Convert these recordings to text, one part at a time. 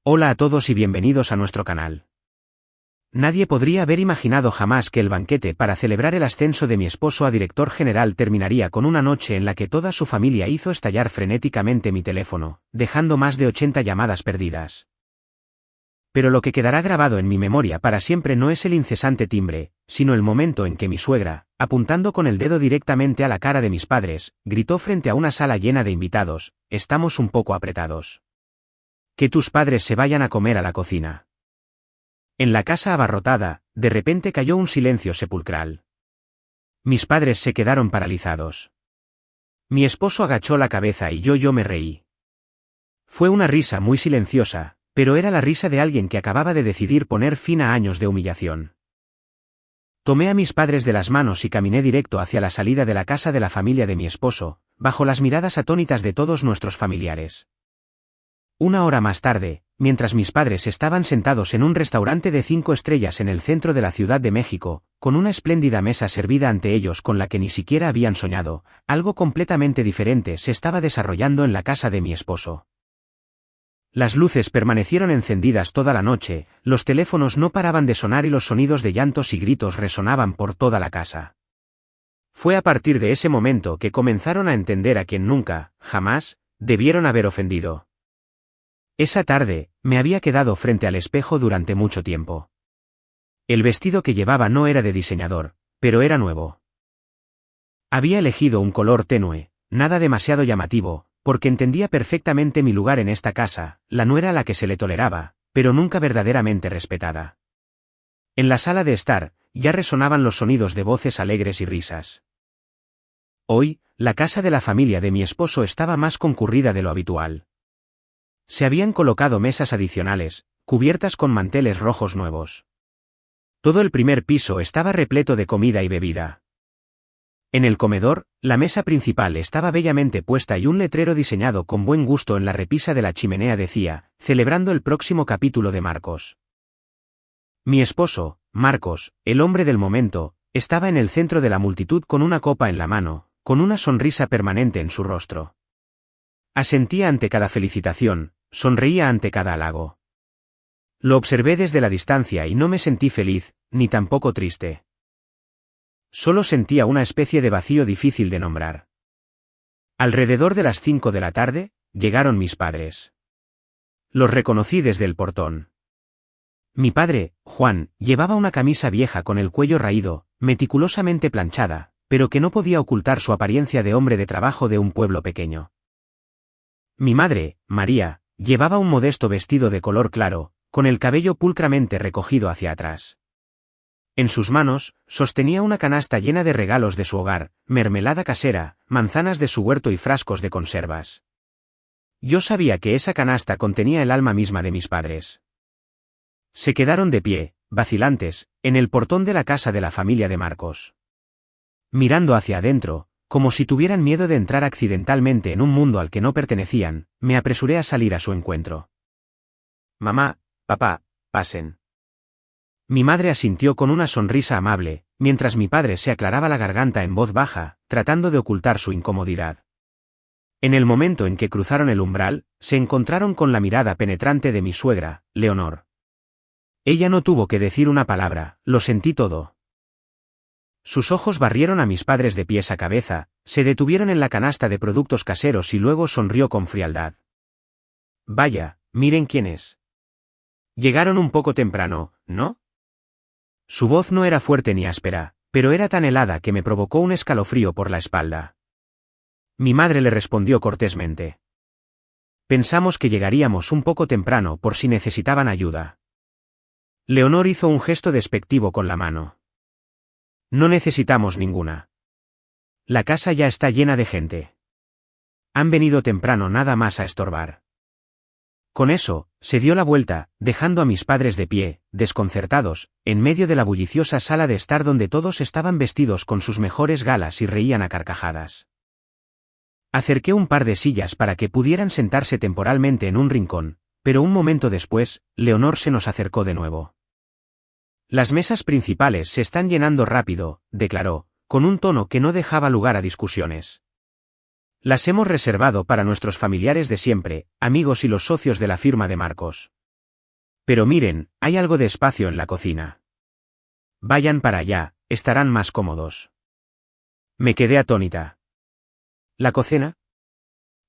Hola a todos y bienvenidos a nuestro canal. Nadie podría haber imaginado jamás que el banquete para celebrar el ascenso de mi esposo a director general terminaría con una noche en la que toda su familia hizo estallar frenéticamente mi teléfono, dejando más de 80 llamadas perdidas. Pero lo que quedará grabado en mi memoria para siempre no es el incesante timbre, sino el momento en que mi suegra, apuntando con el dedo directamente a la cara de mis padres, gritó frente a una sala llena de invitados: «Estamos un poco apretados. Que tus padres se vayan a comer a la cocina». En la casa abarrotada, de repente cayó un silencio sepulcral. Mis padres se quedaron paralizados. Mi esposo agachó la cabeza y yo me reí. Fue una risa muy silenciosa, pero era la risa de alguien que acababa de decidir poner fin a años de humillación. Tomé a mis padres de las manos y caminé directo hacia la salida de la casa de la familia de mi esposo, bajo las miradas atónitas de todos nuestros familiares. Una hora más tarde, mientras mis padres estaban sentados en un restaurante de 5 estrellas en el centro de la Ciudad de México, con una espléndida mesa servida ante ellos con la que ni siquiera habían soñado, algo completamente diferente se estaba desarrollando en la casa de mi esposo. Las luces permanecieron encendidas toda la noche, los teléfonos no paraban de sonar y los sonidos de llantos y gritos resonaban por toda la casa. Fue a partir de ese momento que comenzaron a entender a quien nunca, jamás, debieron haber ofendido. Esa tarde, me había quedado frente al espejo durante mucho tiempo. El vestido que llevaba no era de diseñador, pero era nuevo. Había elegido un color tenue, nada demasiado llamativo, porque entendía perfectamente mi lugar en esta casa, la nuera a la que se le toleraba, pero nunca verdaderamente respetada. En la sala de estar, ya resonaban los sonidos de voces alegres y risas. Hoy, la casa de la familia de mi esposo estaba más concurrida de lo habitual. Se habían colocado mesas adicionales, cubiertas con manteles rojos nuevos. Todo el primer piso estaba repleto de comida y bebida. En el comedor, la mesa principal estaba bellamente puesta y un letrero diseñado con buen gusto en la repisa de la chimenea decía: «Celebrando el próximo capítulo de Marcos». Mi esposo, Marcos, el hombre del momento, estaba en el centro de la multitud con una copa en la mano, con una sonrisa permanente en su rostro. Asentía ante cada felicitación, sonreía ante cada halago. Lo observé desde la distancia y no me sentí feliz, ni tampoco triste. Solo sentía una especie de vacío difícil de nombrar. Alrededor de las 5 de la tarde, llegaron mis padres. Los reconocí desde el portón. Mi padre, Juan, llevaba una camisa vieja con el cuello raído, meticulosamente planchada, pero que no podía ocultar su apariencia de hombre de trabajo de un pueblo pequeño. Mi madre, María, llevaba un modesto vestido de color claro, con el cabello pulcramente recogido hacia atrás. En sus manos, sostenía una canasta llena de regalos de su hogar, mermelada casera, manzanas de su huerto y frascos de conservas. Yo sabía que esa canasta contenía el alma misma de mis padres. Se quedaron de pie, vacilantes, en el portón de la casa de la familia de Marcos. Mirando hacia adentro, como si tuvieran miedo de entrar accidentalmente en un mundo al que no pertenecían, me apresuré a salir a su encuentro. «Mamá, papá, pasen». Mi madre asintió con una sonrisa amable, mientras mi padre se aclaraba la garganta en voz baja, tratando de ocultar su incomodidad. En el momento en que cruzaron el umbral, se encontraron con la mirada penetrante de mi suegra, Leonor. Ella no tuvo que decir una palabra, lo sentí todo. Sus ojos barrieron a mis padres de pies a cabeza, se detuvieron en la canasta de productos caseros y luego sonrió con frialdad. «Vaya, miren quién es. Llegaron un poco temprano, ¿no?». Su voz no era fuerte ni áspera, pero era tan helada que me provocó un escalofrío por la espalda. Mi madre le respondió cortésmente: «Pensamos que llegaríamos un poco temprano por si necesitaban ayuda». Leonor hizo un gesto despectivo con la mano. «No necesitamos ninguna. La casa ya está llena de gente. Han venido temprano nada más a estorbar». Con eso, se dio la vuelta, dejando a mis padres de pie, desconcertados, en medio de la bulliciosa sala de estar donde todos estaban vestidos con sus mejores galas y reían a carcajadas. Acerqué un par de sillas para que pudieran sentarse temporalmente en un rincón, pero un momento después, Leonor se nos acercó de nuevo. «Las mesas principales se están llenando rápido», declaró, con un tono que no dejaba lugar a discusiones. Las hemos reservado para nuestros familiares de siempre, amigos y los socios de la firma de Marcos. Pero miren, hay algo de espacio en la cocina. Vayan para allá, estarán más cómodos. Me quedé atónita. ¿La cocina?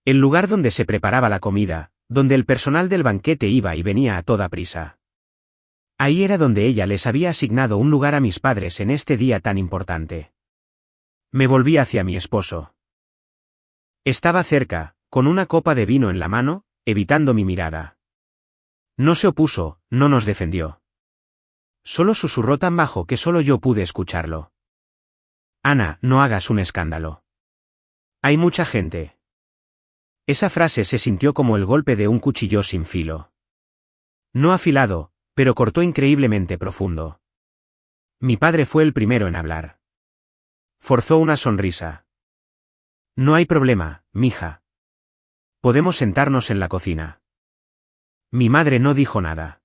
El lugar donde se preparaba la comida, donde el personal del banquete iba y venía a toda prisa. Ahí era donde ella les había asignado un lugar a mis padres en este día tan importante. Me volví hacia mi esposo. Estaba cerca, con una copa de vino en la mano, evitando mi mirada. No se opuso, no nos defendió. Solo susurró tan bajo que solo yo pude escucharlo. Ana, no hagas un escándalo. Hay mucha gente. Esa frase se sintió como el golpe de un cuchillo sin filo. No afilado, pero cortó increíblemente profundo. Mi padre fue el primero en hablar. Forzó una sonrisa. No hay problema, mija. Podemos sentarnos en la cocina. Mi madre no dijo nada.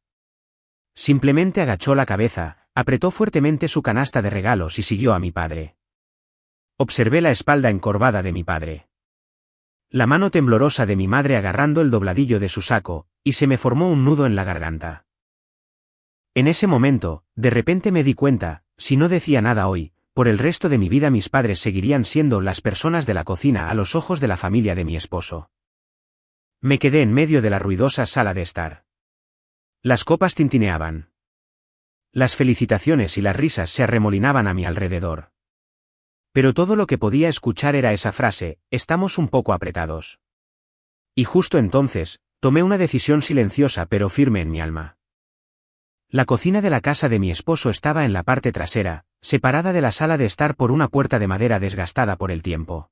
Simplemente agachó la cabeza, apretó fuertemente su canasta de regalos y siguió a mi padre. Observé la espalda encorvada de mi padre. La mano temblorosa de mi madre agarrando el dobladillo de su saco, y se me formó un nudo en la garganta. En ese momento, de repente me di cuenta, si no decía nada hoy, por el resto de mi vida mis padres seguirían siendo las personas de la cocina a los ojos de la familia de mi esposo. Me quedé en medio de la ruidosa sala de estar. Las copas tintineaban. Las felicitaciones y las risas se arremolinaban a mi alrededor. Pero todo lo que podía escuchar era esa frase, estamos un poco apretados. Y justo entonces, tomé una decisión silenciosa pero firme en mi alma. La cocina de la casa de mi esposo estaba en la parte trasera, separada de la sala de estar por una puerta de madera desgastada por el tiempo.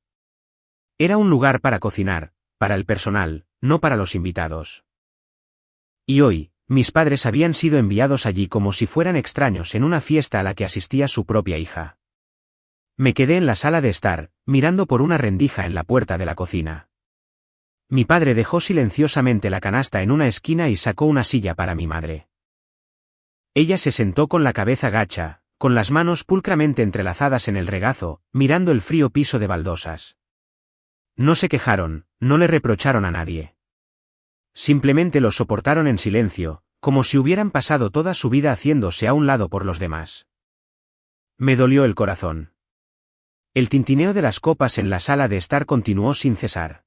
Era un lugar para cocinar, para el personal, no para los invitados. Y hoy, mis padres habían sido enviados allí como si fueran extraños en una fiesta a la que asistía su propia hija. Me quedé en la sala de estar, mirando por una rendija en la puerta de la cocina. Mi padre dejó silenciosamente la canasta en una esquina y sacó una silla para mi madre. Ella se sentó con la cabeza gacha, con las manos pulcramente entrelazadas en el regazo, mirando el frío piso de baldosas. No se quejaron, no le reprocharon a nadie. Simplemente lo soportaron en silencio, como si hubieran pasado toda su vida haciéndose a un lado por los demás. Me dolió el corazón. El tintineo de las copas en la sala de estar continuó sin cesar.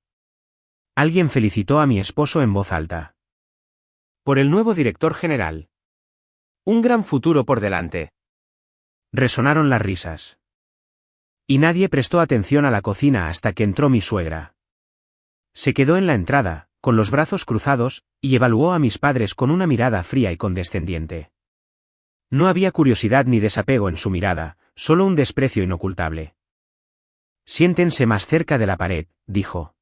Alguien felicitó a mi esposo en voz alta. Por el nuevo director general. Un gran futuro por delante. Resonaron las risas. Y nadie prestó atención a la cocina hasta que entró mi suegra. Se quedó en la entrada, con los brazos cruzados, y evaluó a mis padres con una mirada fría y condescendiente. No había curiosidad ni desapego en su mirada, solo un desprecio inocultable. Siéntense más cerca de la pared, dijo.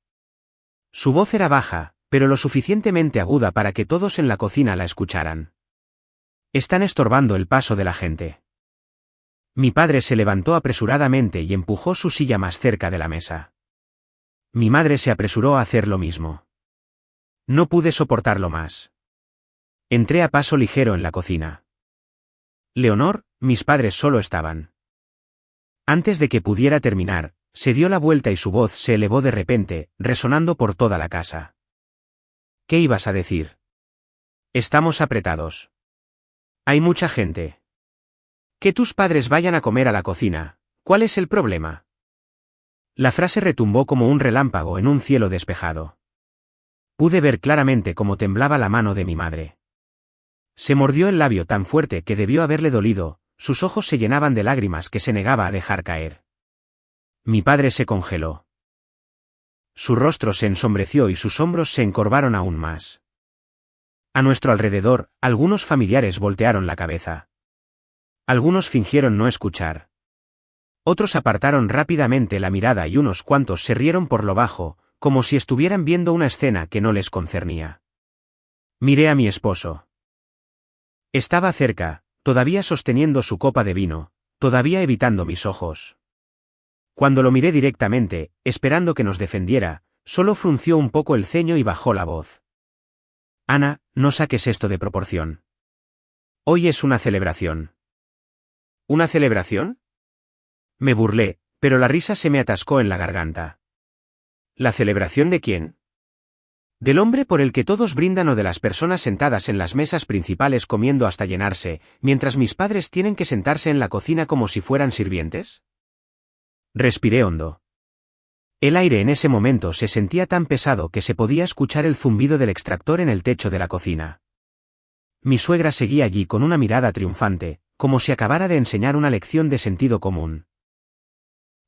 Su voz era baja, pero lo suficientemente aguda para que todos en la cocina la escucharan. Están estorbando el paso de la gente. Mi padre se levantó apresuradamente y empujó su silla más cerca de la mesa. Mi madre se apresuró a hacer lo mismo. No pude soportarlo más. Entré a paso ligero en la cocina. Leonor, mis padres solo estaban. Antes de que pudiera terminar, se dio la vuelta y su voz se elevó de repente, resonando por toda la casa. ¿Qué ibas a decir? Estamos apretados. Hay mucha gente. Que tus padres vayan a comer a la cocina, ¿cuál es el problema? La frase retumbó como un relámpago en un cielo despejado. Pude ver claramente cómo temblaba la mano de mi madre. Se mordió el labio tan fuerte que debió haberle dolido, sus ojos se llenaban de lágrimas que se negaba a dejar caer. Mi padre se congeló. Su rostro se ensombreció y sus hombros se encorvaron aún más. A nuestro alrededor, algunos familiares voltearon la cabeza. Algunos fingieron no escuchar. Otros apartaron rápidamente la mirada y unos cuantos se rieron por lo bajo, como si estuvieran viendo una escena que no les concernía. Miré a mi esposo. Estaba cerca, todavía sosteniendo su copa de vino, todavía evitando mis ojos. Cuando lo miré directamente, esperando que nos defendiera, solo frunció un poco el ceño y bajó la voz. Ana, no saques esto de proporción. Hoy es una celebración. ¿Una celebración? Me burlé, pero la risa se me atascó en la garganta. ¿La celebración de quién? Del hombre por el que todos brindan o de las personas sentadas en las mesas principales comiendo hasta llenarse, mientras mis padres tienen que sentarse en la cocina como si fueran sirvientes? Respiré hondo. El aire en ese momento se sentía tan pesado que se podía escuchar el zumbido del extractor en el techo de la cocina. Mi suegra seguía allí con una mirada triunfante, como si acabara de enseñar una lección de sentido común.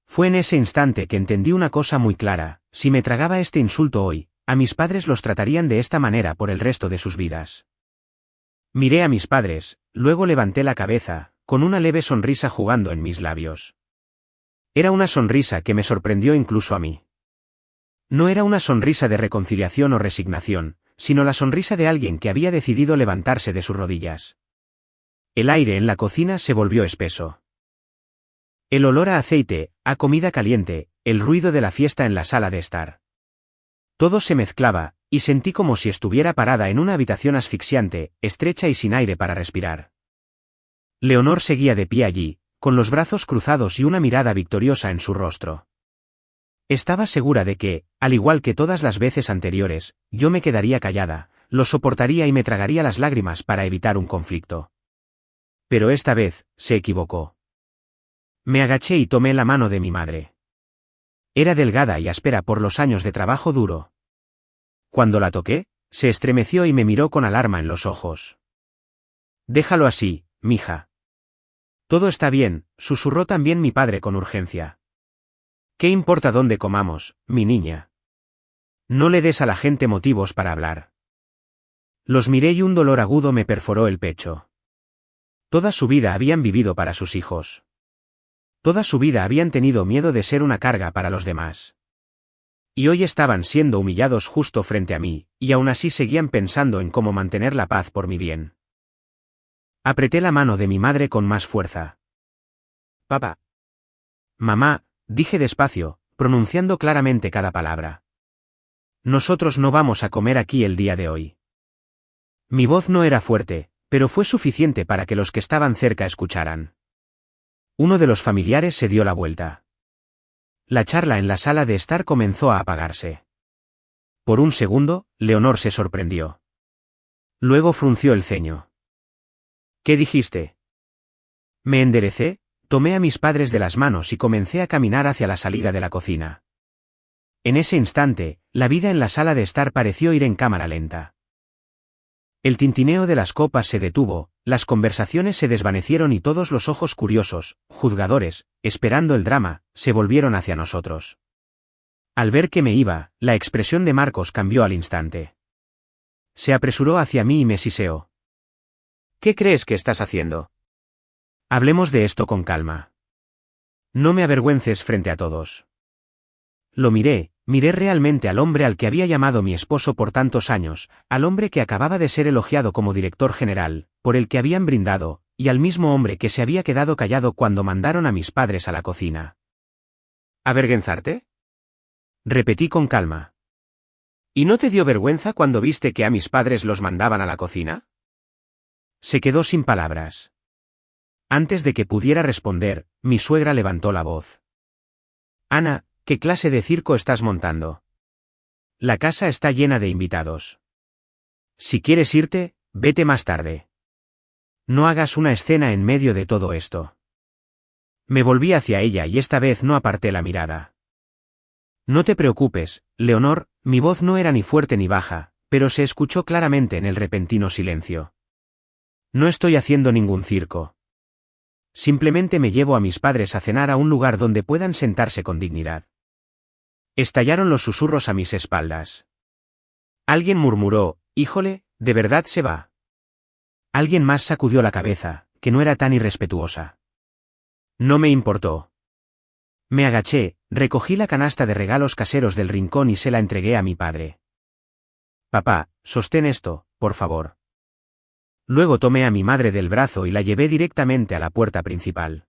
Fue en ese instante que entendí una cosa muy clara: si me tragaba este insulto hoy, a mis padres los tratarían de esta manera por el resto de sus vidas. Miré a mis padres, luego levanté la cabeza, con una leve sonrisa jugando en mis labios. Era una sonrisa que me sorprendió incluso a mí. No era una sonrisa de reconciliación o resignación, sino la sonrisa de alguien que había decidido levantarse de sus rodillas. El aire en la cocina se volvió espeso. El olor a aceite, a comida caliente, el ruido de la fiesta en la sala de estar. Todo se mezclaba, y sentí como si estuviera parada en una habitación asfixiante, estrecha y sin aire para respirar. Leonor seguía de pie allí, con los brazos cruzados y una mirada victoriosa en su rostro. Estaba segura de que, al igual que todas las veces anteriores, yo me quedaría callada, lo soportaría y me tragaría las lágrimas para evitar un conflicto. Pero esta vez, se equivocó. Me agaché y tomé la mano de mi madre. Era delgada y áspera por los años de trabajo duro. Cuando la toqué, se estremeció y me miró con alarma en los ojos. «Déjalo así, mija. Todo está bien», susurró también mi padre con urgencia. «¿Qué importa dónde comamos, mi niña? No le des a la gente motivos para hablar». Los miré y un dolor agudo me perforó el pecho. Toda su vida habían vivido para sus hijos. Toda su vida habían tenido miedo de ser una carga para los demás. Y hoy estaban siendo humillados justo frente a mí, y aún así seguían pensando en cómo mantener la paz por mi bien. Apreté la mano de mi madre con más fuerza. «Papá». «Mamá», dije despacio, pronunciando claramente cada palabra. «Nosotros no vamos a comer aquí el día de hoy». Mi voz no era fuerte, pero fue suficiente para que los que estaban cerca escucharan. Uno de los familiares se dio la vuelta. La charla en la sala de estar comenzó a apagarse. Por un segundo, Leonor se sorprendió. Luego frunció el ceño. «¿Qué dijiste?» Me enderecé, tomé a mis padres de las manos y comencé a caminar hacia la salida de la cocina. En ese instante, la vida en la sala de estar pareció ir en cámara lenta. El tintineo de las copas se detuvo, las conversaciones se desvanecieron y todos los ojos curiosos, juzgadores, esperando el drama, se volvieron hacia nosotros. Al ver que me iba, la expresión de Marcos cambió al instante. Se apresuró hacia mí y me siseó. «¿Qué crees que estás haciendo? Hablemos de esto con calma. No me avergüences frente a todos». Lo miré realmente al hombre al que había llamado mi esposo por tantos años, al hombre que acababa de ser elogiado como director general, por el que habían brindado, y al mismo hombre que se había quedado callado cuando mandaron a mis padres a la cocina. «¿Avergonzarte?», repetí con calma. «¿Y no te dio vergüenza cuando viste que a mis padres los mandaban a la cocina?». Se quedó sin palabras. Antes de que pudiera responder, mi suegra levantó la voz. «Ana, ¿qué clase de circo estás montando? La casa está llena de invitados. Si quieres irte, vete más tarde. No hagas una escena en medio de todo esto». Me volví hacia ella y esta vez no aparté la mirada. «No te preocupes, Leonor», mi voz no era ni fuerte ni baja, pero se escuchó claramente en el repentino silencio. «No estoy haciendo ningún circo. Simplemente me llevo a mis padres a cenar a un lugar donde puedan sentarse con dignidad». Estallaron los susurros a mis espaldas. Alguien murmuró: «Híjole, ¿de verdad se va?». Alguien más sacudió la cabeza, que no era tan irrespetuosa. No me importó. Me agaché, recogí la canasta de regalos caseros del rincón y se la entregué a mi padre. «Papá, sostén esto, por favor». Luego tomé a mi madre del brazo y la llevé directamente a la puerta principal.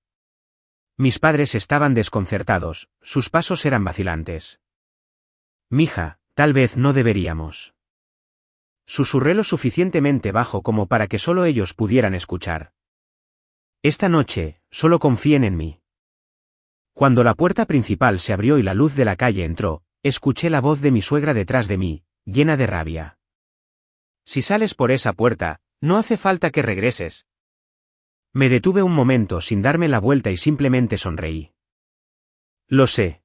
Mis padres estaban desconcertados, sus pasos eran vacilantes. «Mija, tal vez no deberíamos». Susurré lo suficientemente bajo como para que solo ellos pudieran escuchar. «Esta noche, solo confíen en mí». Cuando la puerta principal se abrió y la luz de la calle entró, escuché la voz de mi suegra detrás de mí: llena de rabia. Si sales por esa puerta, no hace falta que regreses. Me detuve un momento sin darme la vuelta y simplemente sonreí. Lo sé.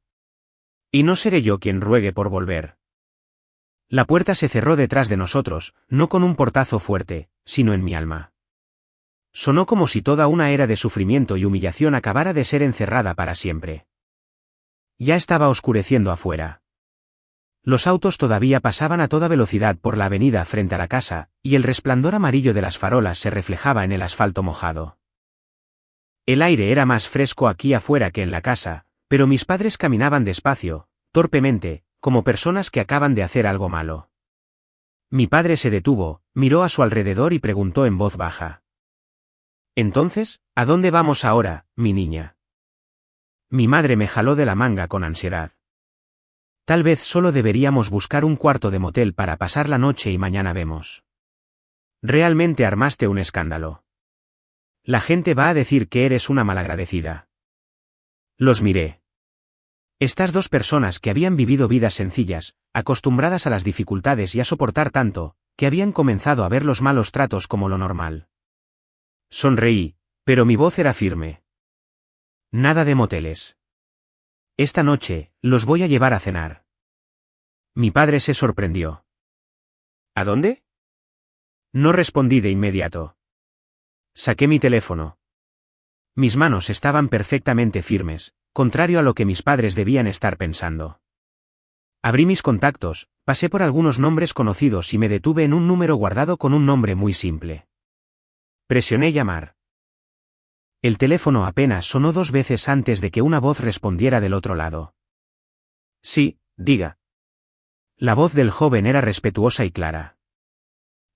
Y no seré yo quien ruegue por volver. La puerta se cerró detrás de nosotros, no con un portazo fuerte, sino en mi alma. Sonó como si toda una era de sufrimiento y humillación acabara de ser encerrada para siempre. Ya estaba oscureciendo afuera. Los autos todavía pasaban a toda velocidad por la avenida frente a la casa, y el resplandor amarillo de las farolas se reflejaba en el asfalto mojado. El aire era más fresco aquí afuera que en la casa, pero mis padres caminaban despacio, torpemente, como personas que acaban de hacer algo malo. Mi padre se detuvo, miró a su alrededor y preguntó en voz baja. «Entonces, ¿a dónde vamos ahora, mi niña?» Mi madre me jaló de la manga con ansiedad. Tal vez solo deberíamos buscar un cuarto de motel para pasar la noche y mañana vemos. Realmente armaste un escándalo. La gente va a decir que eres una malagradecida. Los miré. Estas dos personas que habían vivido vidas sencillas, acostumbradas a las dificultades y a soportar tanto, que habían comenzado a ver los malos tratos como lo normal. Sonreí, pero mi voz era firme. Nada de moteles. Esta noche, los voy a llevar a cenar. Mi padre se sorprendió. ¿A dónde? No respondí de inmediato. Saqué mi teléfono. Mis manos estaban perfectamente firmes, contrario a lo que mis padres debían estar pensando. Abrí mis contactos, pasé por algunos nombres conocidos y me detuve en un número guardado con un nombre muy simple. Presioné llamar. El teléfono apenas sonó 2 veces antes de que una voz respondiera del otro lado. Sí, diga. La voz del joven era respetuosa y clara.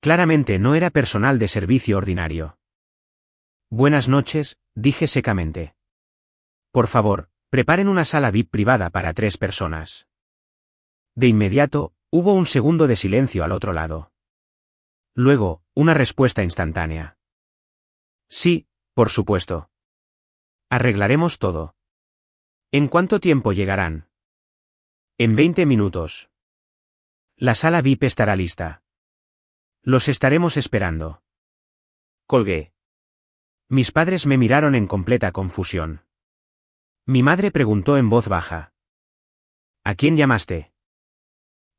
Claramente no era personal de servicio ordinario. Buenas noches, dije secamente. Por favor, preparen una sala VIP privada para 3 personas. De inmediato, hubo un segundo de silencio al otro lado. Luego, una respuesta instantánea. Sí, por supuesto. Arreglaremos todo. ¿En cuánto tiempo llegarán? En 20 minutos. La sala VIP estará lista. Los estaremos esperando. Colgué. Mis padres me miraron en completa confusión. Mi madre preguntó en voz baja. ¿A quién llamaste?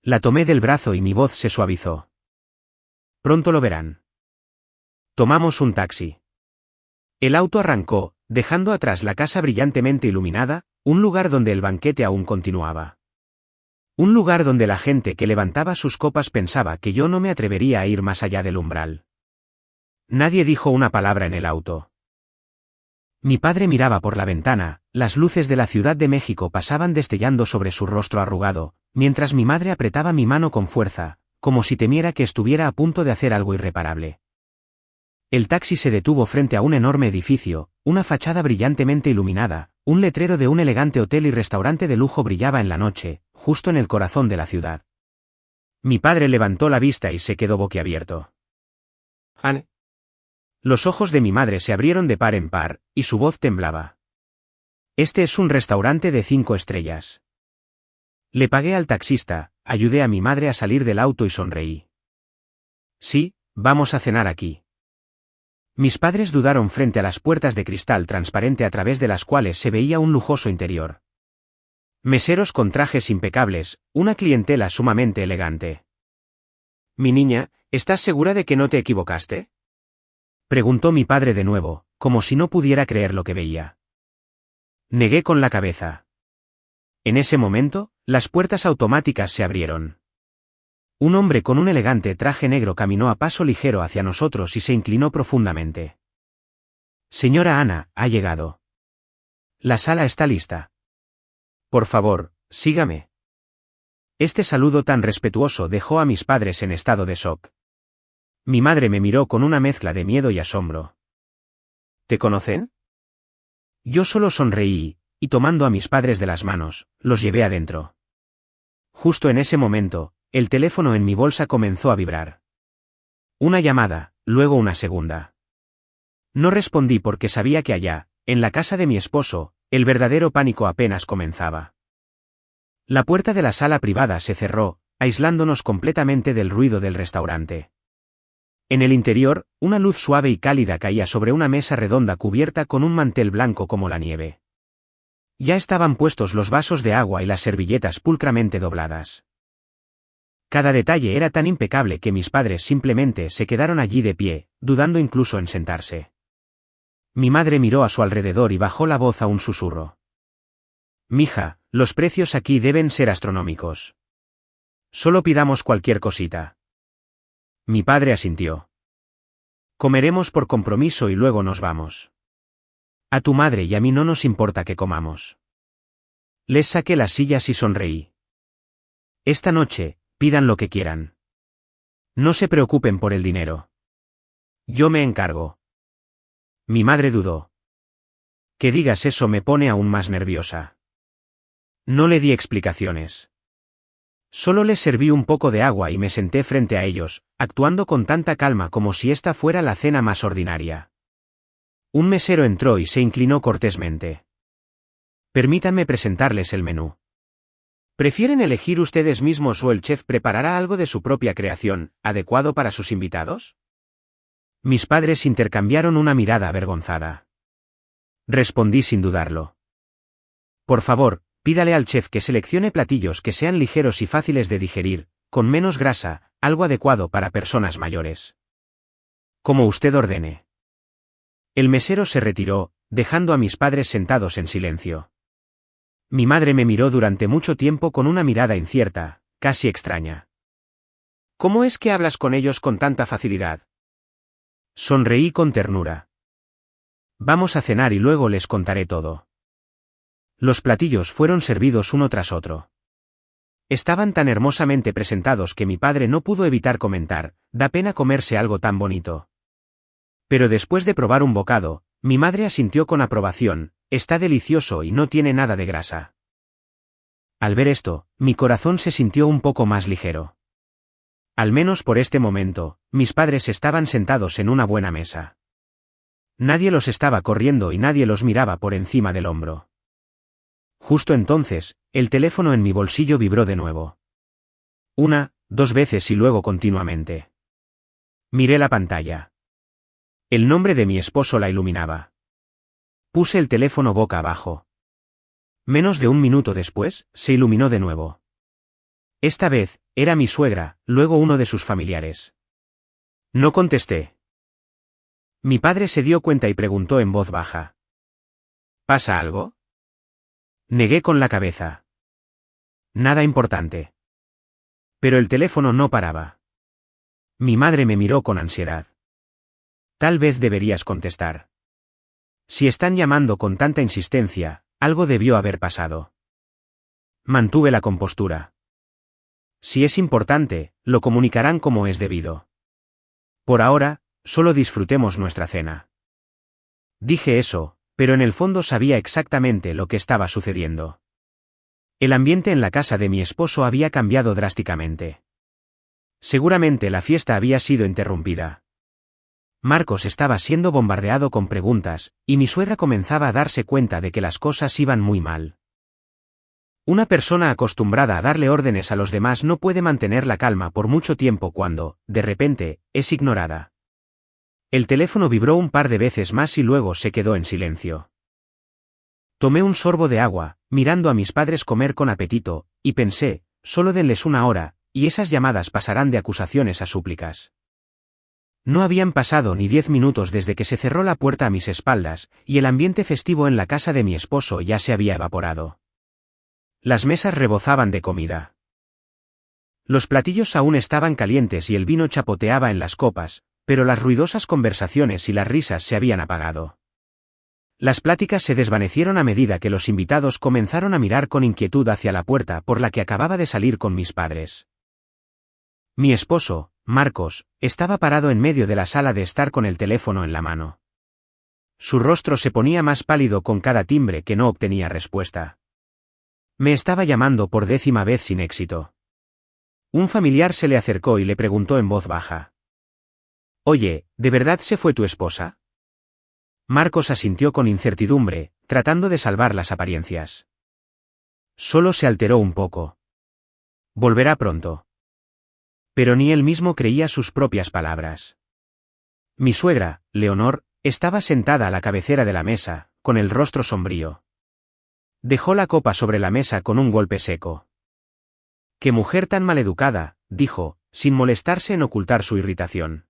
La tomé del brazo y mi voz se suavizó. Pronto lo verán. Tomamos un taxi. El auto arrancó, dejando atrás la casa brillantemente iluminada, un lugar donde el banquete aún continuaba. Un lugar donde la gente que levantaba sus copas pensaba que yo no me atrevería a ir más allá del umbral. Nadie dijo una palabra en el auto. Mi padre miraba por la ventana, las luces de la Ciudad de México pasaban destellando sobre su rostro arrugado, mientras mi madre apretaba mi mano con fuerza, como si temiera que estuviera a punto de hacer algo irreparable. El taxi se detuvo frente a un enorme edificio, una fachada brillantemente iluminada, un letrero de un elegante hotel y restaurante de lujo brillaba en la noche, justo en el corazón de la ciudad. Mi padre levantó la vista y se quedó boquiabierto. «Anne». Los ojos de mi madre se abrieron de par en par, y su voz temblaba. «Este es un restaurante de 5 estrellas». Le pagué al taxista, ayudé a mi madre a salir del auto y sonreí. «Sí, vamos a cenar aquí». Mis padres dudaron frente a las puertas de cristal transparente a través de las cuales se veía un lujoso interior. Meseros con trajes impecables, una clientela sumamente elegante. «Mi niña, ¿estás segura de que no te equivocaste?», preguntó mi padre de nuevo, como si no pudiera creer lo que veía. Negué con la cabeza. En ese momento, las puertas automáticas se abrieron. Un hombre con un elegante traje negro caminó a paso ligero hacia nosotros y se inclinó profundamente. «Señora Ana, ha llegado. La sala está lista. Por favor, sígame». Este saludo tan respetuoso dejó a mis padres en estado de shock. Mi madre me miró con una mezcla de miedo y asombro. «¿Te conocen?». Yo solo sonreí, y tomando a mis padres de las manos, los llevé adentro. Justo en ese momento, el teléfono en mi bolsa comenzó a vibrar. Una llamada, luego una segunda. No respondí porque sabía que allá, en la casa de mi esposo, el verdadero pánico apenas comenzaba. La puerta de la sala privada se cerró, aislándonos completamente del ruido del restaurante. En el interior, una luz suave y cálida caía sobre una mesa redonda cubierta con un mantel blanco como la nieve. Ya estaban puestos los vasos de agua y las servilletas pulcramente dobladas. Cada detalle era tan impecable que mis padres simplemente se quedaron allí de pie, dudando incluso en sentarse. Mi madre miró a su alrededor y bajó la voz a un susurro. «Mija, los precios aquí deben ser astronómicos. Solo pidamos cualquier cosita». Mi padre asintió. «Comeremos por compromiso y luego nos vamos. A tu madre y a mí no nos importa que comamos». Les saqué las sillas y sonreí. «Esta noche, pidan lo que quieran. No se preocupen por el dinero. Yo me encargo». Mi madre dudó. «Que digas eso me pone aún más nerviosa». No le di explicaciones. Solo les serví un poco de agua y me senté frente a ellos, actuando con tanta calma como si esta fuera la cena más ordinaria. Un mesero entró y se inclinó cortésmente. «Permítanme presentarles el menú. ¿Prefieren elegir ustedes mismos o el chef preparará algo de su propia creación, adecuado para sus invitados?» Mis padres intercambiaron una mirada avergonzada. Respondí sin dudarlo. «Por favor, pídale al chef que seleccione platillos que sean ligeros y fáciles de digerir, con menos grasa, algo adecuado para personas mayores. Como usted ordene». El mesero se retiró, dejando a mis padres sentados en silencio. Mi madre me miró durante mucho tiempo con una mirada incierta, casi extraña. «¿Cómo es que hablas con ellos con tanta facilidad?» Sonreí con ternura. «Vamos a cenar y luego les contaré todo». Los platillos fueron servidos uno tras otro. Estaban tan hermosamente presentados que mi padre no pudo evitar comentar, «Da pena comerse algo tan bonito». Pero después de probar un bocado, mi madre asintió con aprobación, «Está delicioso y no tiene nada de grasa». Al ver esto, mi corazón se sintió un poco más ligero. Al menos por este momento, mis padres estaban sentados en una buena mesa. Nadie los estaba corriendo y nadie los miraba por encima del hombro. Justo entonces, el teléfono en mi bolsillo vibró de nuevo. Una, dos veces y luego continuamente. Miré la pantalla. El nombre de mi esposo la iluminaba. Puse el teléfono boca abajo. Menos de un minuto después, se iluminó de nuevo. Esta vez, era mi suegra, luego uno de sus familiares. No contesté. Mi padre se dio cuenta y preguntó en voz baja. ¿Pasa algo? Negué con la cabeza. Nada importante. Pero el teléfono no paraba. Mi madre me miró con ansiedad. Tal vez deberías contestar. Si están llamando con tanta insistencia, algo debió haber pasado. Mantuve la compostura. Si es importante, lo comunicarán como es debido. Por ahora, solo disfrutemos nuestra cena. Dije eso, pero en el fondo sabía exactamente lo que estaba sucediendo. El ambiente en la casa de mi esposo había cambiado drásticamente. Seguramente la fiesta había sido interrumpida. Marcos estaba siendo bombardeado con preguntas, y mi suegra comenzaba a darse cuenta de que las cosas iban muy mal. Una persona acostumbrada a darle órdenes a los demás no puede mantener la calma por mucho tiempo cuando, de repente, es ignorada. El teléfono vibró un par de veces más y luego se quedó en silencio. Tomé un sorbo de agua, mirando a mis padres comer con apetito, y pensé, solo denles una hora, y esas llamadas pasarán de acusaciones a súplicas. No habían pasado ni 10 minutos desde que se cerró la puerta a mis espaldas, y el ambiente festivo en la casa de mi esposo ya se había evaporado. Las mesas rebozaban de comida. Los platillos aún estaban calientes y el vino chapoteaba en las copas, pero las ruidosas conversaciones y las risas se habían apagado. Las pláticas se desvanecieron a medida que los invitados comenzaron a mirar con inquietud hacia la puerta por la que acababa de salir con mis padres. Mi esposo, Marcos, estaba parado en medio de la sala de estar con el teléfono en la mano. Su rostro se ponía más pálido con cada timbre que no obtenía respuesta. Me estaba llamando por 10ª vez sin éxito. Un familiar se le acercó y le preguntó en voz baja. «Oye, ¿de verdad se fue tu esposa?» Marcos asintió con incertidumbre, tratando de salvar las apariencias. Solo se alteró un poco. «Volverá pronto». Pero ni él mismo creía sus propias palabras. Mi suegra, Leonor, estaba sentada a la cabecera de la mesa, con el rostro sombrío. Dejó la copa sobre la mesa con un golpe seco. «¡Qué mujer tan maleducada!», dijo, sin molestarse en ocultar su irritación.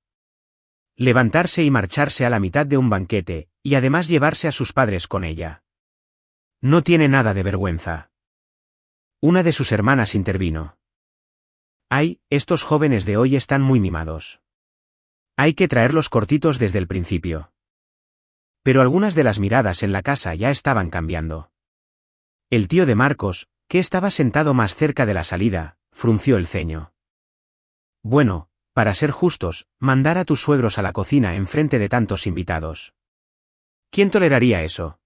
Levantarse y marcharse a la mitad de un banquete, y además llevarse a sus padres con ella. No tiene nada de vergüenza. Una de sus hermanas intervino. «Ay, estos jóvenes de hoy están muy mimados. Hay que traerlos cortitos desde el principio». Pero algunas de las miradas en la casa ya estaban cambiando. El tío de Marcos, que estaba sentado más cerca de la salida, frunció el ceño. «Bueno, para ser justos, mandar a tus suegros a la cocina en frente de tantos invitados. ¿Quién toleraría eso?».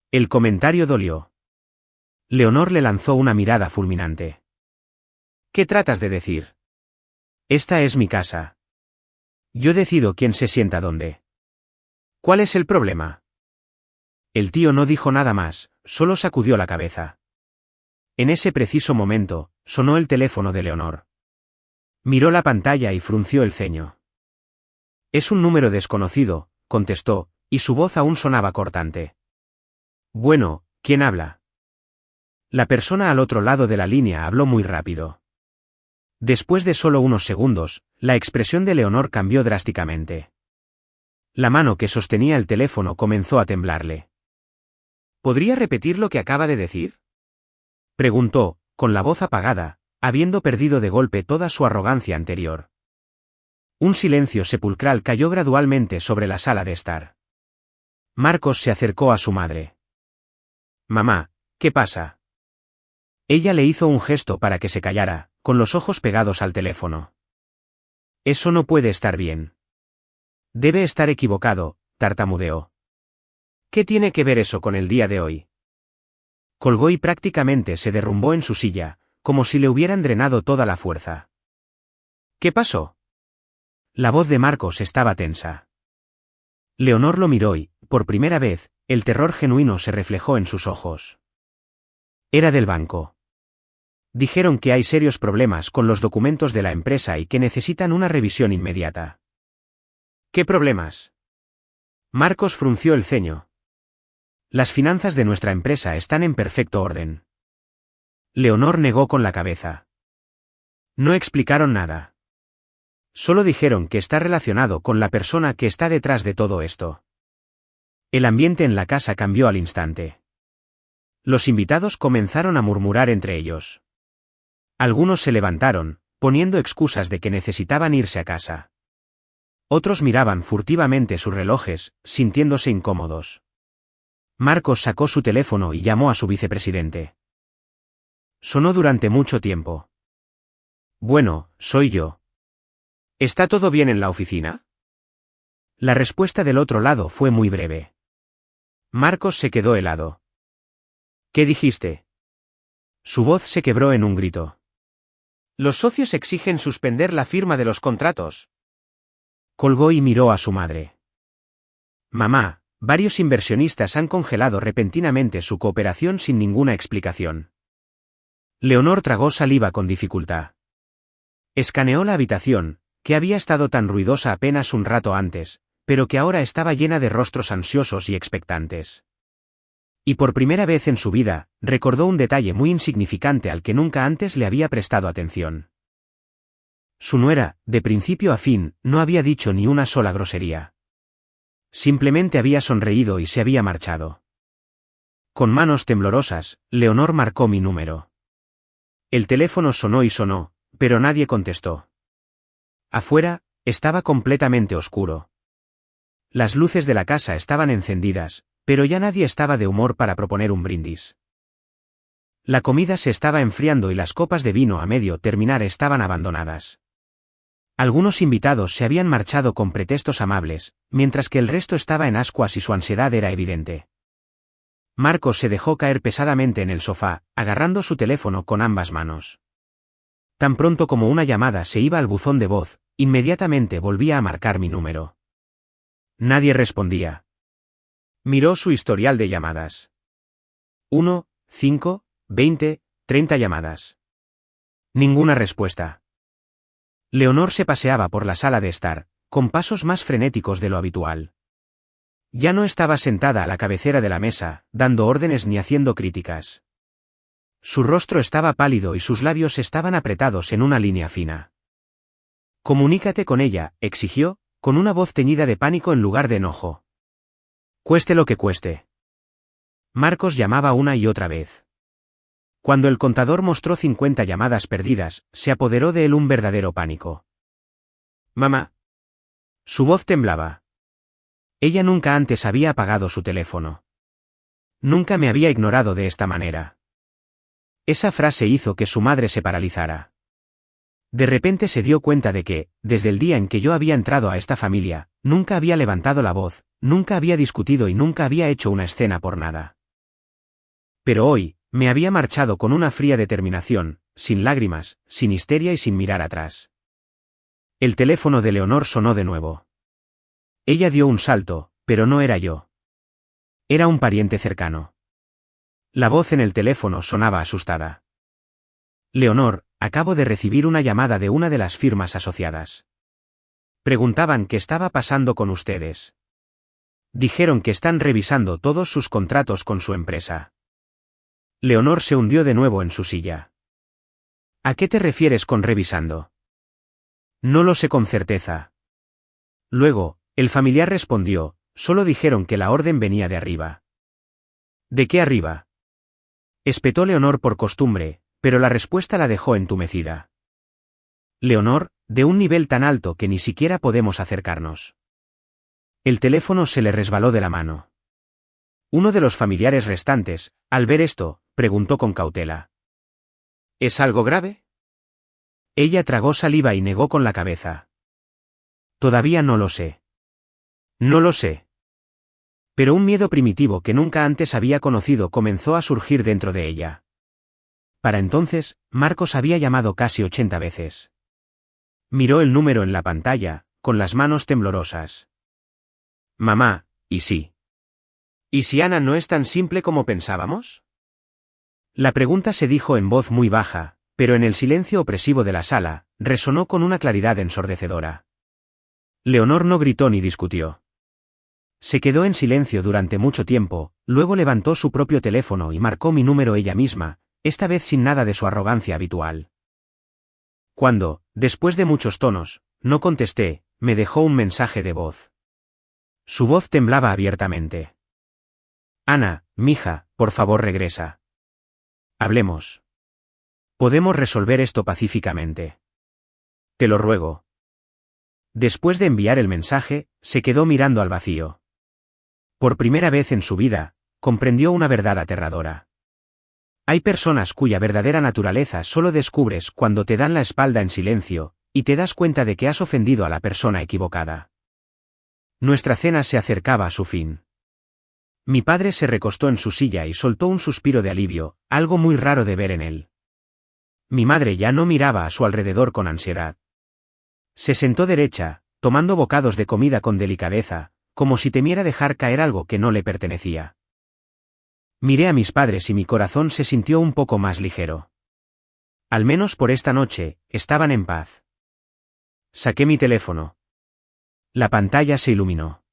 El comentario dolió. Leonor le lanzó una mirada fulminante. «¿Qué tratas de decir? Esta es mi casa. Yo decido quién se sienta dónde. ¿Cuál es el problema?». El tío no dijo nada más, solo sacudió la cabeza. En ese preciso momento, sonó el teléfono de Leonor. Miró la pantalla y frunció el ceño. «Es un número desconocido», contestó, y su voz aún sonaba cortante. «Bueno, ¿quién habla?». La persona al otro lado de la línea habló muy rápido. Después de solo unos segundos, la expresión de Leonor cambió drásticamente. La mano que sostenía el teléfono comenzó a temblarle. «¿Podría repetir lo que acaba de decir?», preguntó, con la voz apagada, habiendo perdido de golpe toda su arrogancia anterior. Un silencio sepulcral cayó gradualmente sobre la sala de estar. Marcos se acercó a su madre. «Mamá, ¿qué pasa?». Ella le hizo un gesto para que se callara, con los ojos pegados al teléfono. «Eso no puede estar bien. Debe estar equivocado», tartamudeó. «¿Qué tiene que ver eso con el día de hoy?». Colgó y prácticamente se derrumbó en su silla, como si le hubieran drenado toda la fuerza. «¿Qué pasó?». La voz de Marcos estaba tensa. Leonor lo miró y, por primera vez, el terror genuino se reflejó en sus ojos. Era del banco. Dijeron que hay serios problemas con los documentos de la empresa y que necesitan una revisión inmediata. «¿Qué problemas?». Marcos frunció el ceño. «Las finanzas de nuestra empresa están en perfecto orden». Leonor negó con la cabeza. «No explicaron nada. Solo dijeron que está relacionado con la persona que está detrás de todo esto». El ambiente en la casa cambió al instante. Los invitados comenzaron a murmurar entre ellos. Algunos se levantaron, poniendo excusas de que necesitaban irse a casa. Otros miraban furtivamente sus relojes, sintiéndose incómodos. Marcos sacó su teléfono y llamó a su vicepresidente. Sonó durante mucho tiempo. «Bueno, soy yo». «¿Está todo bien en la oficina?». La respuesta del otro lado fue muy breve. Marcos se quedó helado. «¿Qué dijiste?». Su voz se quebró en un grito. «Los socios exigen suspender la firma de los contratos». Colgó y miró a su madre. «Mamá, varios inversionistas han congelado repentinamente su cooperación sin ninguna explicación». Leonor tragó saliva con dificultad. Escaneó la habitación, que había estado tan ruidosa apenas un rato antes, pero que ahora estaba llena de rostros ansiosos y expectantes. Y por primera vez en su vida, recordó un detalle muy insignificante al que nunca antes le había prestado atención. Su nuera, de principio a fin, no había dicho ni una sola grosería. Simplemente había sonreído y se había marchado. Con manos temblorosas, Leonor marcó mi número. El teléfono sonó y sonó, pero nadie contestó. Afuera, estaba completamente oscuro. Las luces de la casa estaban encendidas, pero ya nadie estaba de humor para proponer un brindis. La comida se estaba enfriando y las copas de vino a medio terminar estaban abandonadas. Algunos invitados se habían marchado con pretextos amables, mientras que el resto estaba en ascuas y su ansiedad era evidente. Marcos se dejó caer pesadamente en el sofá, agarrando su teléfono con ambas manos. Tan pronto como una llamada se iba al buzón de voz, inmediatamente volvía a marcar mi número. Nadie respondía. Miró su historial de llamadas. 1, 5, 20, 30 llamadas. Ninguna respuesta. Leonor se paseaba por la sala de estar, con pasos más frenéticos de lo habitual. Ya no estaba sentada a la cabecera de la mesa, dando órdenes ni haciendo críticas. Su rostro estaba pálido y sus labios estaban apretados en una línea fina. «Comunícate con ella», exigió, con una voz teñida de pánico en lugar de enojo. «Cueste lo que cueste». Marcos llamaba una y otra vez. Cuando el contador mostró 50 llamadas perdidas, se apoderó de él un verdadero pánico. «Mamá». Su voz temblaba. Ella nunca antes había apagado su teléfono. Nunca me había ignorado de esta manera. Esa frase hizo que su madre se paralizara. De repente se dio cuenta de que, desde el día en que yo había entrado a esta familia, nunca había levantado la voz, nunca había discutido y nunca había hecho una escena por nada. Pero hoy, me había marchado con una fría determinación, sin lágrimas, sin histeria y sin mirar atrás. El teléfono de Leonor sonó de nuevo. Ella dio un salto, pero no era yo. Era un pariente cercano. La voz en el teléfono sonaba asustada. «Leonor, acabo de recibir una llamada de una de las firmas asociadas. Preguntaban qué estaba pasando con ustedes. Dijeron que están revisando todos sus contratos con su empresa». Leonor se hundió de nuevo en su silla. «¿A qué te refieres con revisando?» «No lo sé con certeza». Luego, el familiar respondió, «Solo dijeron que la orden venía de arriba». «¿De qué arriba?», espetó Leonor por costumbre, pero la respuesta la dejó entumecida. «Leonor, de un nivel tan alto que ni siquiera podemos acercarnos». El teléfono se le resbaló de la mano. Uno de los familiares restantes, al ver esto, preguntó con cautela. «¿Es algo grave?». Ella tragó saliva y negó con la cabeza. «Todavía no lo sé». «No lo sé». Pero un miedo primitivo que nunca antes había conocido comenzó a surgir dentro de ella. Para entonces, Marcos había llamado casi 80 veces. Miró el número en la pantalla, con las manos temblorosas. «Mamá, ¿y sí? ¿Y si Ana no es tan simple como pensábamos?». La pregunta se dijo en voz muy baja, pero en el silencio opresivo de la sala, resonó con una claridad ensordecedora. Leonor no gritó ni discutió. Se quedó en silencio durante mucho tiempo, luego levantó su propio teléfono y marcó mi número ella misma, esta vez sin nada de su arrogancia habitual. Cuando, después de muchos tonos, no contesté, me dejó un mensaje de voz. Su voz temblaba abiertamente. «Ana, mija, por favor regresa. Hablemos. Podemos resolver esto pacíficamente. Te lo ruego». Después de enviar el mensaje, se quedó mirando al vacío. Por primera vez en su vida, comprendió una verdad aterradora. Hay personas cuya verdadera naturaleza solo descubres cuando te dan la espalda en silencio, y te das cuenta de que has ofendido a la persona equivocada. Nuestra cena se acercaba a su fin. Mi padre se recostó en su silla y soltó un suspiro de alivio, algo muy raro de ver en él. Mi madre ya no miraba a su alrededor con ansiedad. Se sentó derecha, tomando bocados de comida con delicadeza, como si temiera dejar caer algo que no le pertenecía. Miré a mis padres y mi corazón se sintió un poco más ligero. Al menos por esta noche, estaban en paz. Saqué mi teléfono. La pantalla se iluminó.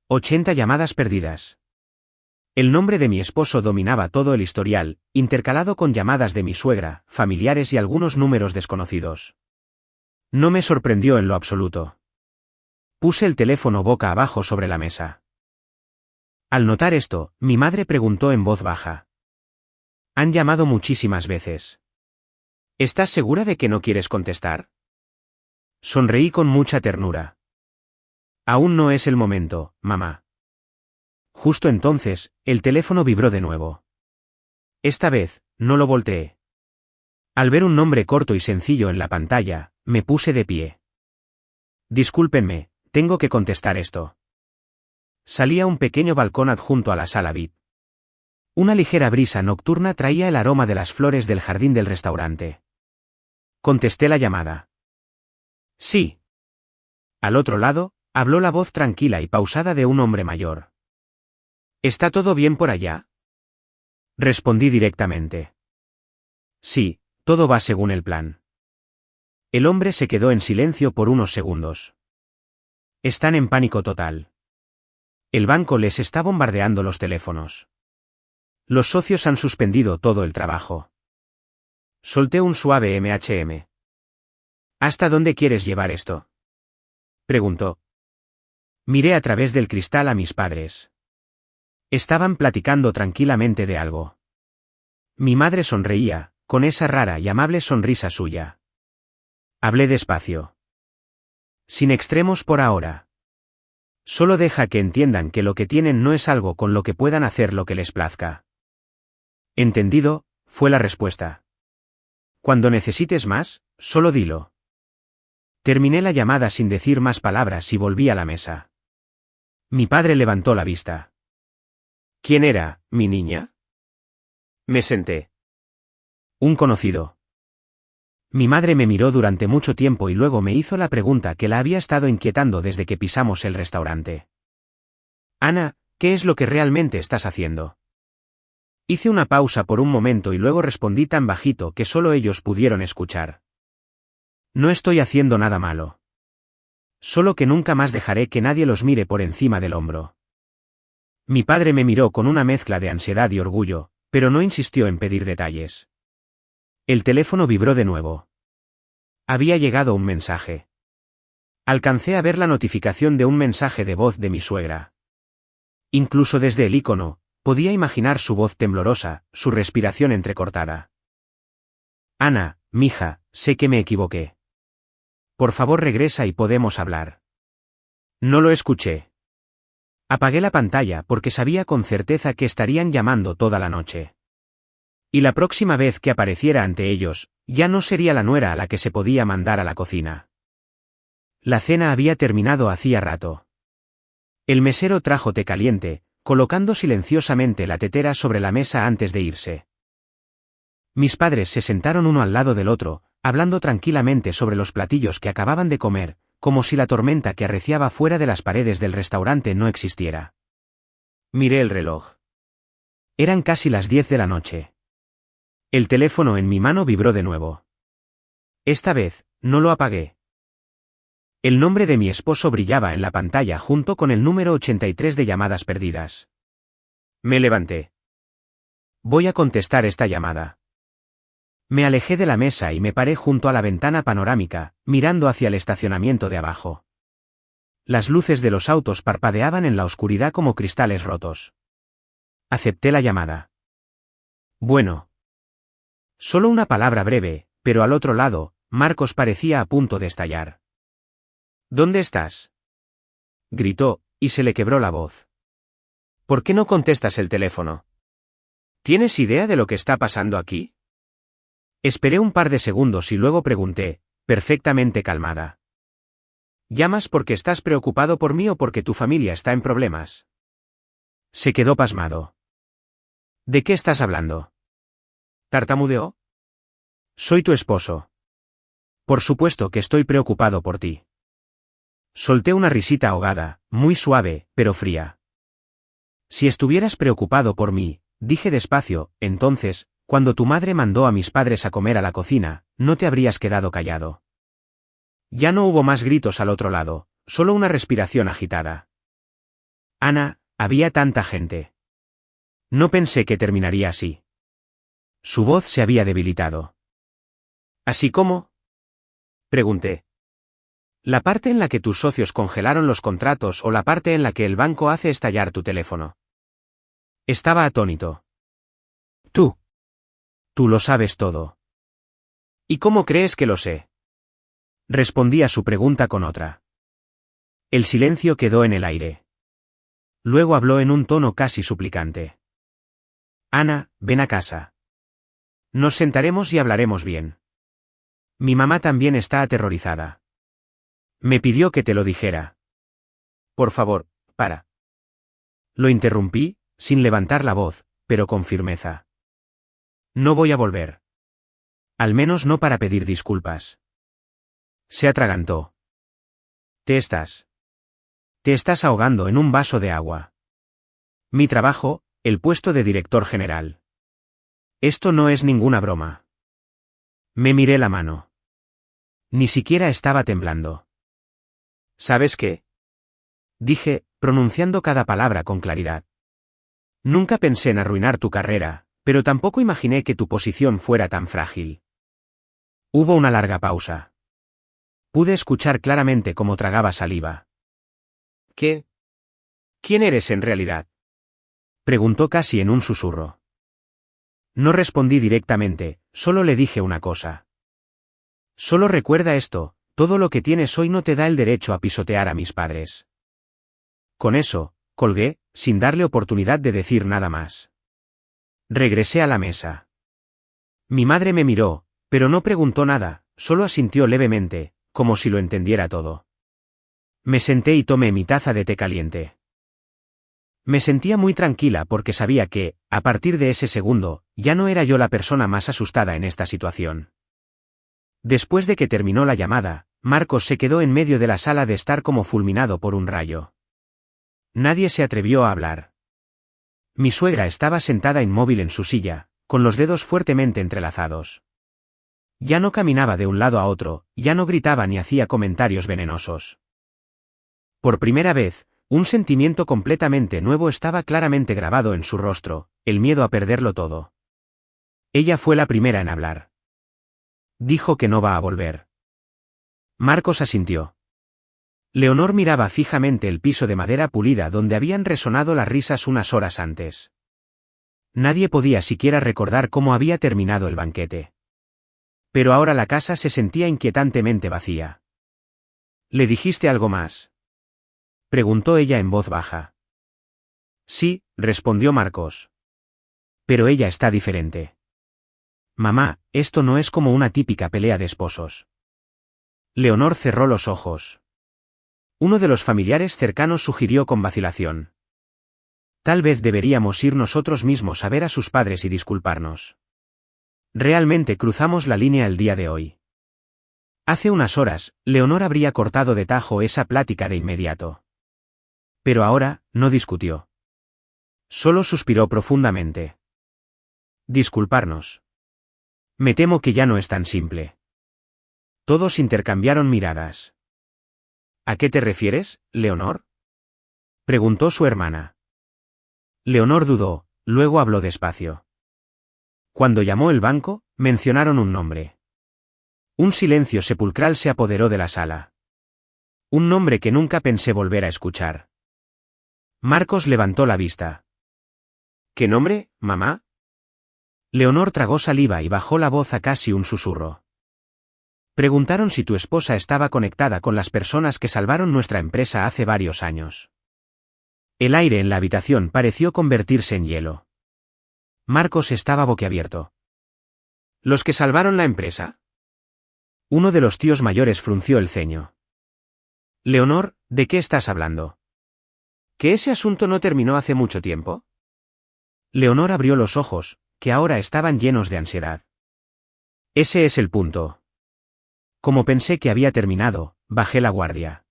80 llamadas perdidas. El nombre de mi esposo dominaba todo el historial, intercalado con llamadas de mi suegra, familiares y algunos números desconocidos. No me sorprendió en lo absoluto. Puse el teléfono boca abajo sobre la mesa. Al notar esto, mi madre preguntó en voz baja. «Han llamado muchísimas veces. ¿Estás segura de que no quieres contestar?». Sonreí con mucha ternura. «Aún no es el momento, mamá». Justo entonces, el teléfono vibró de nuevo. Esta vez, no lo volteé. Al ver un nombre corto y sencillo en la pantalla, me puse de pie. «Discúlpenme, tengo que contestar esto». Salí a un pequeño balcón adjunto a la sala VIP. Una ligera brisa nocturna traía el aroma de las flores del jardín del restaurante. Contesté la llamada. «Sí». Al otro lado, habló la voz tranquila y pausada de un hombre mayor. «¿Está todo bien por allá?». Respondí directamente. «Sí, todo va según el plan». El hombre se quedó en silencio por unos segundos. Están en pánico total. El banco les está bombardeando los teléfonos. Los socios han suspendido todo el trabajo. Solté un suave MHM. ¿Hasta dónde quieres llevar esto?, preguntó. Miré a través del cristal a mis padres. Estaban platicando tranquilamente de algo. Mi madre sonreía, con esa rara y amable sonrisa suya. Hablé despacio. Sin extremos por ahora. Solo deja que entiendan que lo que tienen no es algo con lo que puedan hacer lo que les plazca. Entendido, fue la respuesta. Cuando necesites más, solo dilo. Terminé la llamada sin decir más palabras y volví a la mesa. Mi padre levantó la vista. ¿Quién era, mi niña? Me senté. Un conocido. Mi madre me miró durante mucho tiempo y luego me hizo la pregunta que la había estado inquietando desde que pisamos el restaurante. Ana, ¿qué es lo que realmente estás haciendo? Hice una pausa por un momento y luego respondí tan bajito que solo ellos pudieron escuchar. No estoy haciendo nada malo. Solo que nunca más dejaré que nadie los mire por encima del hombro. Mi padre me miró con una mezcla de ansiedad y orgullo, pero no insistió en pedir detalles. El teléfono vibró de nuevo. Había llegado un mensaje. Alcancé a ver la notificación de un mensaje de voz de mi suegra. Incluso desde el icono, podía imaginar su voz temblorosa, su respiración entrecortada. Ana, mija, sé que me equivoqué. Por favor regresa y podemos hablar. No lo escuché. Apagué la pantalla porque sabía con certeza que estarían llamando toda la noche. Y la próxima vez que apareciera ante ellos, ya no sería la nuera a la que se podía mandar a la cocina. La cena había terminado hacía rato. El mesero trajo té caliente, colocando silenciosamente la tetera sobre la mesa antes de irse. Mis padres se sentaron uno al lado del otro, hablando tranquilamente sobre los platillos que acababan de comer, como si la tormenta que arreciaba fuera de las paredes del restaurante no existiera. Miré el reloj. Eran casi las 10 de la noche. El teléfono en mi mano vibró de nuevo. Esta vez, no lo apagué. El nombre de mi esposo brillaba en la pantalla junto con el número 83 de llamadas perdidas. Me levanté. Voy a contestar esta llamada. Me alejé de la mesa y me paré junto a la ventana panorámica, mirando hacia el estacionamiento de abajo. Las luces de los autos parpadeaban en la oscuridad como cristales rotos. Acepté la llamada. Bueno. Solo una palabra breve, pero al otro lado, Marcos parecía a punto de estallar. ¿Dónde estás?, gritó, y se le quebró la voz. ¿Por qué no contestas el teléfono? ¿Tienes idea de lo que está pasando aquí? Esperé un par de segundos y luego pregunté, perfectamente calmada. ¿Llamas porque estás preocupado por mí o porque tu familia está en problemas? Se quedó pasmado. ¿De qué estás hablando?, tartamudeó. Soy tu esposo. Por supuesto que estoy preocupado por ti. Solté una risita ahogada, muy suave, pero fría. Si estuvieras preocupado por mí, dije despacio, entonces, cuando tu madre mandó a mis padres a comer a la cocina, no te habrías quedado callado. Ya no hubo más gritos al otro lado, solo una respiración agitada. Ana, había tanta gente. No pensé que terminaría así. Su voz se había debilitado. ¿Así cómo?, pregunté. ¿La parte en la que tus socios congelaron los contratos o la parte en la que el banco hace estallar tu teléfono? Estaba atónito. Tú lo sabes todo. ¿Y cómo crees que lo sé?, respondí a su pregunta con otra. El silencio quedó en el aire. Luego habló en un tono casi suplicante. Ana, ven a casa. Nos sentaremos y hablaremos bien. Mi mamá también está aterrorizada. Me pidió que te lo dijera. Por favor, para. Lo interrumpí, sin levantar la voz, pero con firmeza. No voy a volver. Al menos no para pedir disculpas. Se atragantó. Te estás ahogando en un vaso de agua. Mi trabajo, el puesto de director general. Esto no es ninguna broma. Me miré la mano. Ni siquiera estaba temblando. ¿Sabes qué? Dije, pronunciando cada palabra con claridad. Nunca pensé en arruinar tu carrera, pero tampoco imaginé que tu posición fuera tan frágil. Hubo una larga pausa. Pude escuchar claramente cómo tragaba saliva. ¿Qué? ¿Quién eres en realidad? Preguntó casi en un susurro. No respondí directamente, solo le dije una cosa. Solo recuerda esto, todo lo que tienes hoy no te da el derecho a pisotear a mis padres. Con eso, colgué, sin darle oportunidad de decir nada más. Regresé a la mesa. Mi madre me miró, pero no preguntó nada, solo asintió levemente, como si lo entendiera todo. Me senté y tomé mi taza de té caliente. Me sentía muy tranquila porque sabía que, a partir de ese segundo, ya no era yo la persona más asustada en esta situación. Después de que terminó la llamada, Marcos se quedó en medio de la sala de estar como fulminado por un rayo. Nadie se atrevió a hablar. Mi suegra estaba sentada inmóvil en su silla, con los dedos fuertemente entrelazados. Ya no caminaba de un lado a otro, ya no gritaba ni hacía comentarios venenosos. Por primera vez, un sentimiento completamente nuevo estaba claramente grabado en su rostro, el miedo a perderlo todo. Ella fue la primera en hablar. Dijo que no va a volver. Marcos asintió. Leonor miraba fijamente el piso de madera pulida donde habían resonado las risas unas horas antes. Nadie podía siquiera recordar cómo había terminado el banquete. Pero ahora la casa se sentía inquietantemente vacía. ¿Le dijiste algo más?, preguntó ella en voz baja. Sí, respondió Marcos. Pero ella está diferente. Mamá, esto no es como una típica pelea de esposos. Leonor cerró los ojos. Uno de los familiares cercanos sugirió con vacilación. Tal vez deberíamos ir nosotros mismos a ver a sus padres y disculparnos. Realmente cruzamos la línea el día de hoy. Hace unas horas, Leonor habría cortado de tajo esa plática de inmediato. Pero ahora, no discutió. Solo suspiró profundamente. Disculparnos. Me temo que ya no es tan simple. Todos intercambiaron miradas. ¿A qué te refieres, Leonor?, preguntó su hermana. Leonor dudó, luego habló despacio. Cuando llamó el banco, mencionaron un nombre. Un silencio sepulcral se apoderó de la sala. Un nombre que nunca pensé volver a escuchar. Marcos levantó la vista. ¿Qué nombre, mamá? Leonor tragó saliva y bajó la voz a casi un susurro. Preguntaron si tu esposa estaba conectada con las personas que salvaron nuestra empresa hace varios años. El aire en la habitación pareció convertirse en hielo. Marcos estaba boquiabierto. ¿Los que salvaron la empresa? Uno de los tíos mayores frunció el ceño. Leonor, ¿de qué estás hablando? ¿Que ese asunto no terminó hace mucho tiempo? Leonor abrió los ojos, que ahora estaban llenos de ansiedad. Ese es el punto. Como pensé que había terminado, bajé la guardia.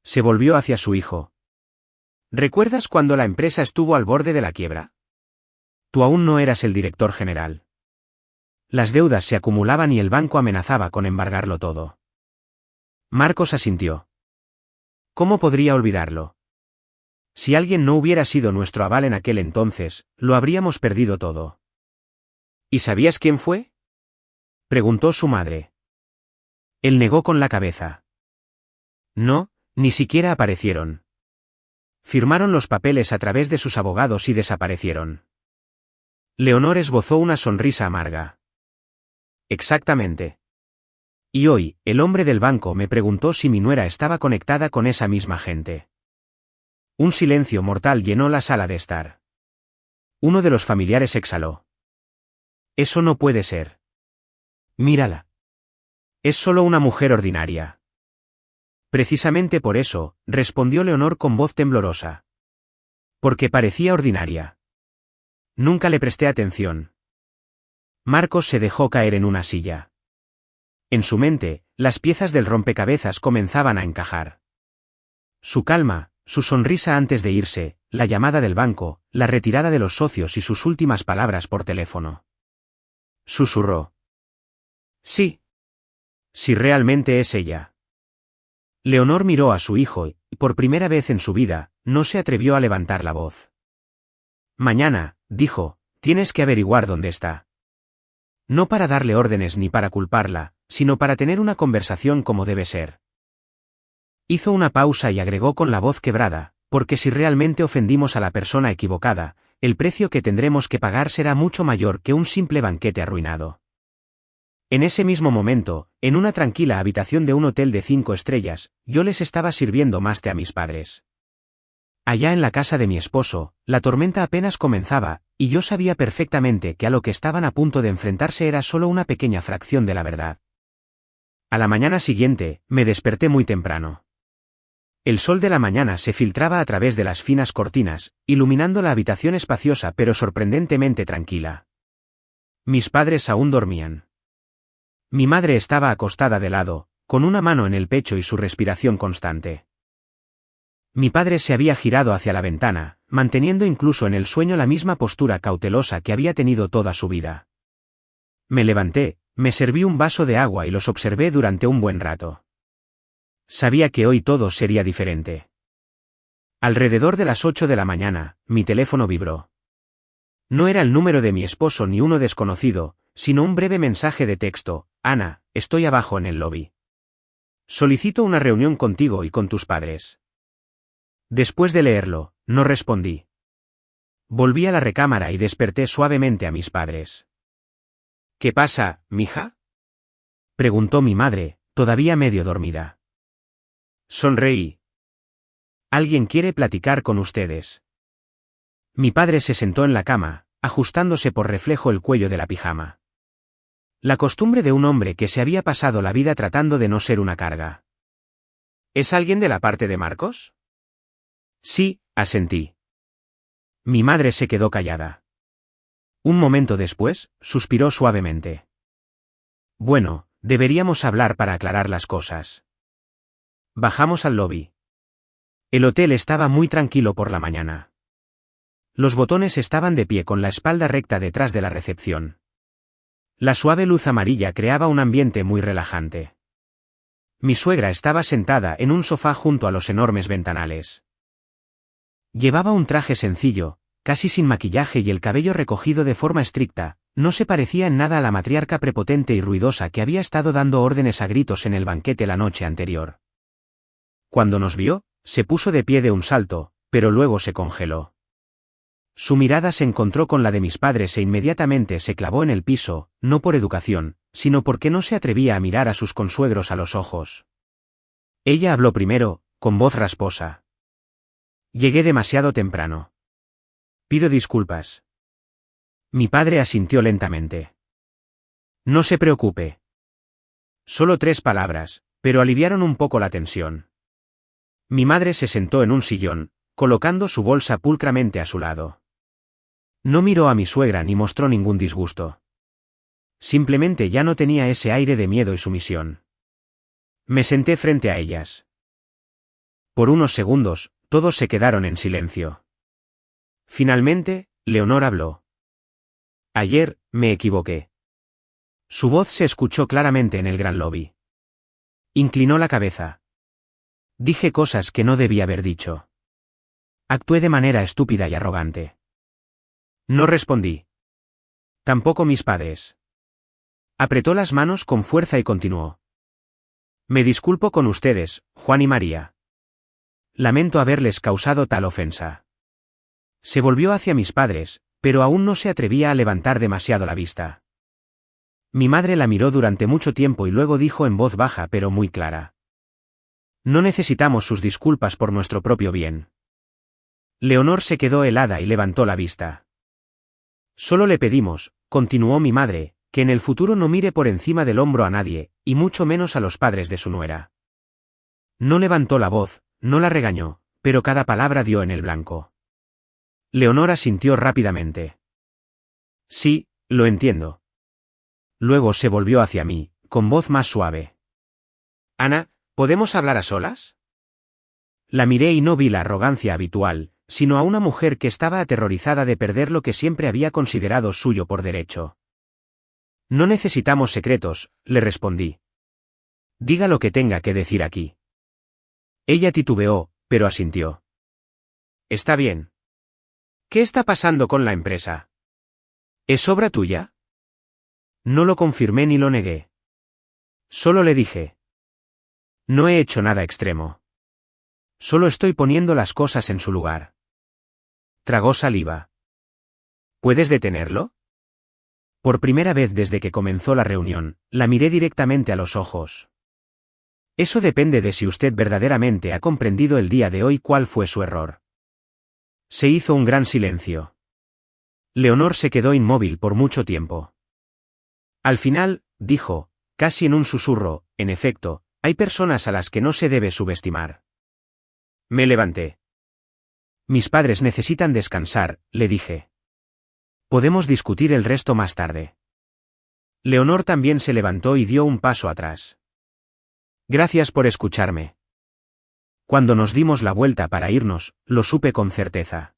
Se volvió hacia su hijo. ¿Recuerdas cuando la empresa estuvo al borde de la quiebra? Tú aún no eras el director general. Las deudas se acumulaban y el banco amenazaba con embargarlo todo. Marcos asintió. ¿Cómo podría olvidarlo? Si alguien no hubiera sido nuestro aval en aquel entonces, lo habríamos perdido todo. ¿Y sabías quién fue?, preguntó su madre. Él negó con la cabeza. No, ni siquiera aparecieron. Firmaron los papeles a través de sus abogados y desaparecieron. Leonor esbozó una sonrisa amarga. Exactamente. Y hoy, el hombre del banco me preguntó si mi nuera estaba conectada con esa misma gente. Un silencio mortal llenó la sala de estar. Uno de los familiares exhaló. Eso no puede ser. Mírala. Es solo una mujer ordinaria. Precisamente por eso, respondió Leonor con voz temblorosa. Porque parecía ordinaria. Nunca le presté atención. Marcos se dejó caer en una silla. En su mente, las piezas del rompecabezas comenzaban a encajar. Su calma, su sonrisa antes de irse, la llamada del banco, la retirada de los socios y sus últimas palabras por teléfono. Susurró. Sí. Si realmente es ella. Leonor miró a su hijo y, por primera vez en su vida, no se atrevió a levantar la voz. Mañana, dijo, tienes que averiguar dónde está. No para darle órdenes ni para culparla, sino para tener una conversación como debe ser. Hizo una pausa y agregó con la voz quebrada, porque si realmente ofendimos a la persona equivocada, el precio que tendremos que pagar será mucho mayor que un simple banquete arruinado. En ese mismo momento, en una tranquila habitación de un hotel de 5 estrellas, yo les estaba sirviendo más té a mis padres. Allá en la casa de mi esposo, la tormenta apenas comenzaba, y yo sabía perfectamente que a lo que estaban a punto de enfrentarse era solo una pequeña fracción de la verdad. A la mañana siguiente, me desperté muy temprano. El sol de la mañana se filtraba a través de las finas cortinas, iluminando la habitación espaciosa pero sorprendentemente tranquila. Mis padres aún dormían. Mi madre estaba acostada de lado, con una mano en el pecho y su respiración constante. Mi padre se había girado hacia la ventana, manteniendo incluso en el sueño la misma postura cautelosa que había tenido toda su vida. Me levanté, me serví un vaso de agua y los observé durante un buen rato. Sabía que hoy todo sería diferente. Alrededor de las 8 de la mañana, mi teléfono vibró. No era el número de mi esposo ni uno desconocido, sino un breve mensaje de texto: Ana, estoy abajo en el lobby. Solicito una reunión contigo y con tus padres. Después de leerlo, no respondí. Volví a la recámara y desperté suavemente a mis padres. ¿Qué pasa, mija?, preguntó mi madre, todavía medio dormida. Sonreí. Alguien quiere platicar con ustedes. Mi padre se sentó en la cama, ajustándose por reflejo el cuello de la pijama. La costumbre de un hombre que se había pasado la vida tratando de no ser una carga. ¿Es alguien de la parte de Marcos? Sí, asentí. Mi madre se quedó callada. Un momento después, suspiró suavemente. Bueno, deberíamos hablar para aclarar las cosas. Bajamos al lobby. El hotel estaba muy tranquilo por la mañana. Los botones estaban de pie con la espalda recta detrás de la recepción. La suave luz amarilla creaba un ambiente muy relajante. Mi suegra estaba sentada en un sofá junto a los enormes ventanales. Llevaba un traje sencillo, casi sin maquillaje y el cabello recogido de forma estricta, no se parecía en nada a la matriarca prepotente y ruidosa que había estado dando órdenes a gritos en el banquete la noche anterior. Cuando nos vio, se puso de pie de un salto, pero luego se congeló. Su mirada se encontró con la de mis padres e inmediatamente se clavó en el piso, no por educación, sino porque no se atrevía a mirar a sus consuegros a los ojos. Ella habló primero, con voz rasposa. Llegué demasiado temprano. Pido disculpas. Mi padre asintió lentamente. No se preocupe. Solo 3 palabras, pero aliviaron un poco la tensión. Mi madre se sentó en un sillón, colocando su bolsa pulcramente a su lado. No miró a mi suegra ni mostró ningún disgusto. Simplemente ya no tenía ese aire de miedo y sumisión. Me senté frente a ellas. Por unos segundos, todos se quedaron en silencio. Finalmente, Leonor habló. Ayer, me equivoqué. Su voz se escuchó claramente en el gran lobby. Inclinó la cabeza. Dije cosas que no debía haber dicho. Actué de manera estúpida y arrogante. No respondí. Tampoco mis padres. Apretó las manos con fuerza y continuó. Me disculpo con ustedes, Juan y María. Lamento haberles causado tal ofensa. Se volvió hacia mis padres, pero aún no se atrevía a levantar demasiado la vista. Mi madre la miró durante mucho tiempo y luego dijo en voz baja pero muy clara. No necesitamos sus disculpas por nuestro propio bien. Leonor se quedó helada y levantó la vista. Solo le pedimos, continuó mi madre, que en el futuro no mire por encima del hombro a nadie, y mucho menos a los padres de su nuera. No levantó la voz, no la regañó, pero cada palabra dio en el blanco. Leonor asintió rápidamente. Sí, lo entiendo. Luego se volvió hacia mí, con voz más suave. Ana, ¿podemos hablar a solas? La miré y no vi la arrogancia habitual, sino a una mujer que estaba aterrorizada de perder lo que siempre había considerado suyo por derecho. No necesitamos secretos, le respondí. Diga lo que tenga que decir aquí. Ella titubeó, pero asintió. Está bien. ¿Qué está pasando con la empresa? ¿Es obra tuya? No lo confirmé ni lo negué. Solo le dije. No he hecho nada extremo. Solo estoy poniendo las cosas en su lugar. Tragó saliva. ¿Puedes detenerlo? Por primera vez desde que comenzó la reunión, la miré directamente a los ojos. Eso depende de si usted verdaderamente ha comprendido el día de hoy cuál fue su error. Se hizo un gran silencio. Leonor se quedó inmóvil por mucho tiempo. Al final, dijo, casi en un susurro, en efecto, hay personas a las que no se debe subestimar. Me levanté. Mis padres necesitan descansar, le dije. Podemos discutir el resto más tarde. Leonor también se levantó y dio un paso atrás. Gracias por escucharme. Cuando nos dimos la vuelta para irnos, lo supe con certeza.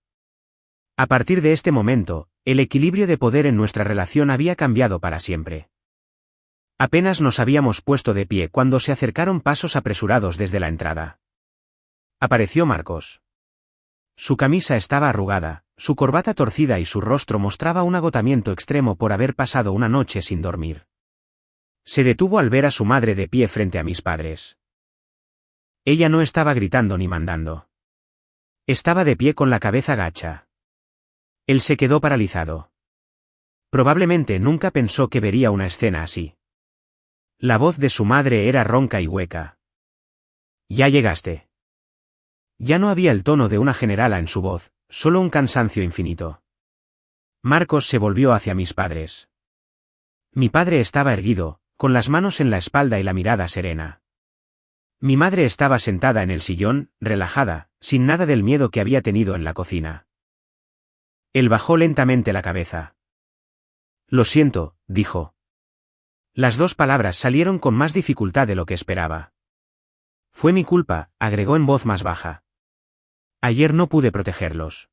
A partir de este momento, el equilibrio de poder en nuestra relación había cambiado para siempre. Apenas nos habíamos puesto de pie cuando se acercaron pasos apresurados desde la entrada. Apareció Marcos. Su camisa estaba arrugada, su corbata torcida y su rostro mostraba un agotamiento extremo por haber pasado una noche sin dormir. Se detuvo al ver a su madre de pie frente a mis padres. Ella no estaba gritando ni mandando. Estaba de pie con la cabeza gacha. Él se quedó paralizado. Probablemente nunca pensó que vería una escena así. La voz de su madre era ronca y hueca. Ya llegaste. Ya no había el tono de una generala en su voz, solo un cansancio infinito. Marcos se volvió hacia mis padres. Mi padre estaba erguido, con las manos en la espalda y la mirada serena. Mi madre estaba sentada en el sillón, relajada, sin nada del miedo que había tenido en la cocina. Él bajó lentamente la cabeza. Lo siento, dijo. Las dos palabras salieron con más dificultad de lo que esperaba. Fue mi culpa, agregó en voz más baja. Ayer no pude protegerlos.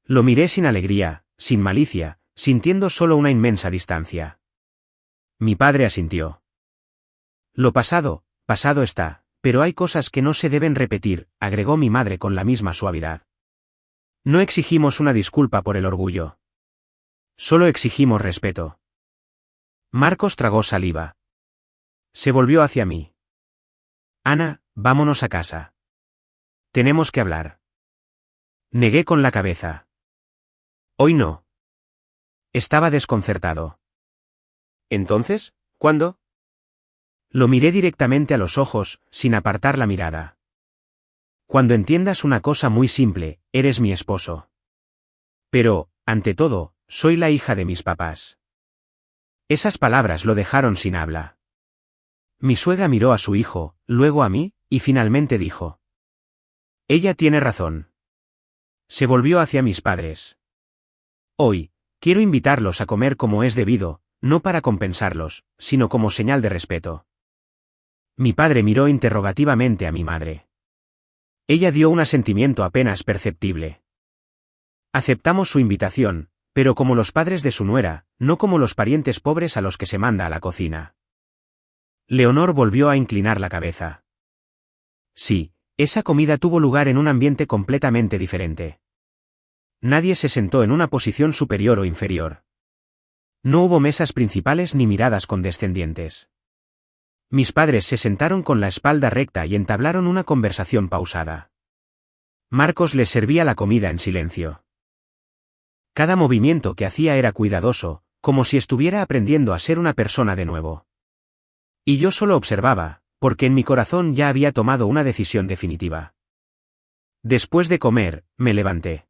Lo miré sin alegría, sin malicia, sintiendo solo una inmensa distancia. Mi padre asintió. Lo pasado, pasado está, pero hay cosas que no se deben repetir, agregó mi madre con la misma suavidad. No exigimos una disculpa por el orgullo. Solo exigimos respeto. Marcos tragó saliva. Se volvió hacia mí. Ana, vámonos a casa. Tenemos que hablar. Negué con la cabeza. Hoy no. Estaba desconcertado. ¿Entonces, cuándo? Lo miré directamente a los ojos, sin apartar la mirada. Cuando entiendas una cosa muy simple, eres mi esposo. Pero, ante todo, soy la hija de mis papás. Esas palabras lo dejaron sin habla. Mi suegra miró a su hijo, luego a mí, y finalmente dijo. Ella tiene razón. Se volvió hacia mis padres. Hoy, quiero invitarlos a comer como es debido, no para compensarlos, sino como señal de respeto. Mi padre miró interrogativamente a mi madre. Ella dio un asentimiento apenas perceptible. Aceptamos su invitación, pero como los padres de su nuera, no como los parientes pobres a los que se manda a la cocina. Leonor volvió a inclinar la cabeza. Sí, esa comida tuvo lugar en un ambiente completamente diferente. Nadie se sentó en una posición superior o inferior. No hubo mesas principales ni miradas condescendientes. Mis padres se sentaron con la espalda recta y entablaron una conversación pausada. Marcos les servía la comida en silencio. Cada movimiento que hacía era cuidadoso, como si estuviera aprendiendo a ser una persona de nuevo. Y yo solo observaba, porque en mi corazón ya había tomado una decisión definitiva. Después de comer, me levanté.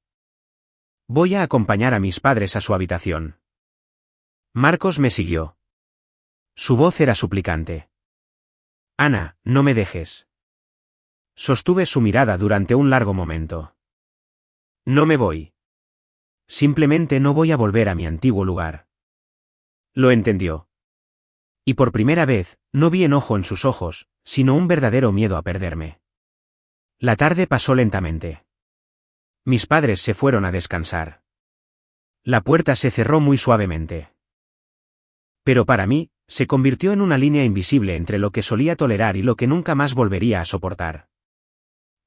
Voy a acompañar a mis padres a su habitación. Marcos me siguió. Su voz era suplicante. Ana, no me dejes. Sostuve su mirada durante un largo momento. No me voy. Simplemente no voy a volver a mi antiguo lugar. Lo entendió. Y por primera vez, no vi enojo en sus ojos, sino un verdadero miedo a perderme. La tarde pasó lentamente. Mis padres se fueron a descansar. La puerta se cerró muy suavemente. Pero para mí, se convirtió en una línea invisible entre lo que solía tolerar y lo que nunca más volvería a soportar.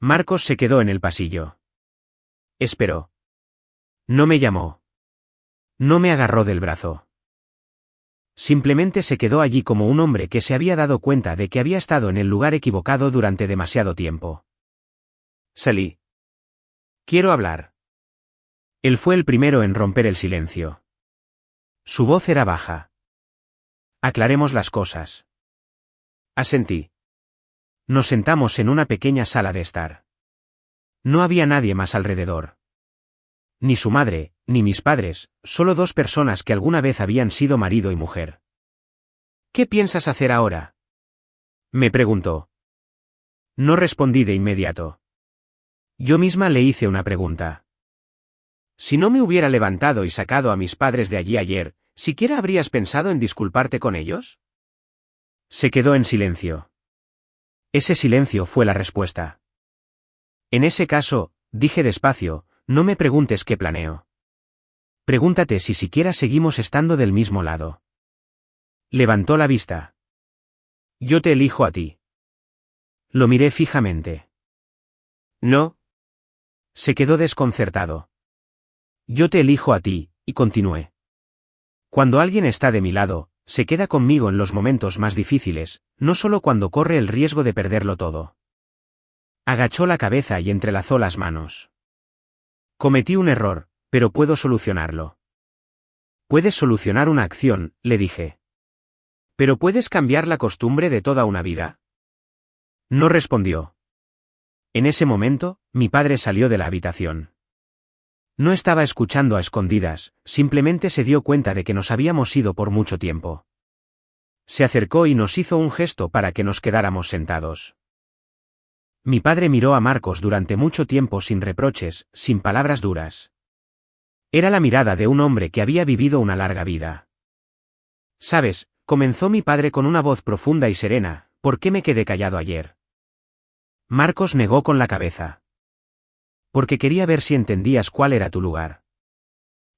Marcos se quedó en el pasillo. Esperó. No me llamó. No me agarró del brazo. Simplemente se quedó allí como un hombre que se había dado cuenta de que había estado en el lugar equivocado durante demasiado tiempo. Salí. Quiero hablar. Él fue el primero en romper el silencio. Su voz era baja. Aclaremos las cosas. Asentí. Nos sentamos en una pequeña sala de estar. No había nadie más alrededor. Ni su madre, ni mis padres, solo dos personas que alguna vez habían sido marido y mujer. ¿Qué piensas hacer ahora?, me preguntó. No respondí de inmediato. Yo misma le hice una pregunta. Si no me hubiera levantado y sacado a mis padres de allí ayer, ¿siquiera habrías pensado en disculparte con ellos? Se quedó en silencio. Ese silencio fue la respuesta. En ese caso, dije despacio, no me preguntes qué planeo. Pregúntate si siquiera seguimos estando del mismo lado. Levantó la vista. Yo te elijo a ti. Lo miré fijamente. No. Se quedó desconcertado. Yo te elijo a ti, y continué. Cuando alguien está de mi lado, se queda conmigo en los momentos más difíciles, no solo cuando corre el riesgo de perderlo todo. Agachó la cabeza y entrelazó las manos. Cometí un error, pero puedo solucionarlo. Puedes solucionar una acción, le dije. ¿Pero puedes cambiar la costumbre de toda una vida? No respondió. En ese momento, mi padre salió de la habitación. No estaba escuchando a escondidas, simplemente se dio cuenta de que nos habíamos ido por mucho tiempo. Se acercó y nos hizo un gesto para que nos quedáramos sentados. Mi padre miró a Marcos durante mucho tiempo sin reproches, sin palabras duras. Era la mirada de un hombre que había vivido una larga vida. ¿Sabes?, comenzó mi padre con una voz profunda y serena, ¿por qué me quedé callado ayer? Marcos negó con la cabeza. Porque quería ver si entendías cuál era tu lugar.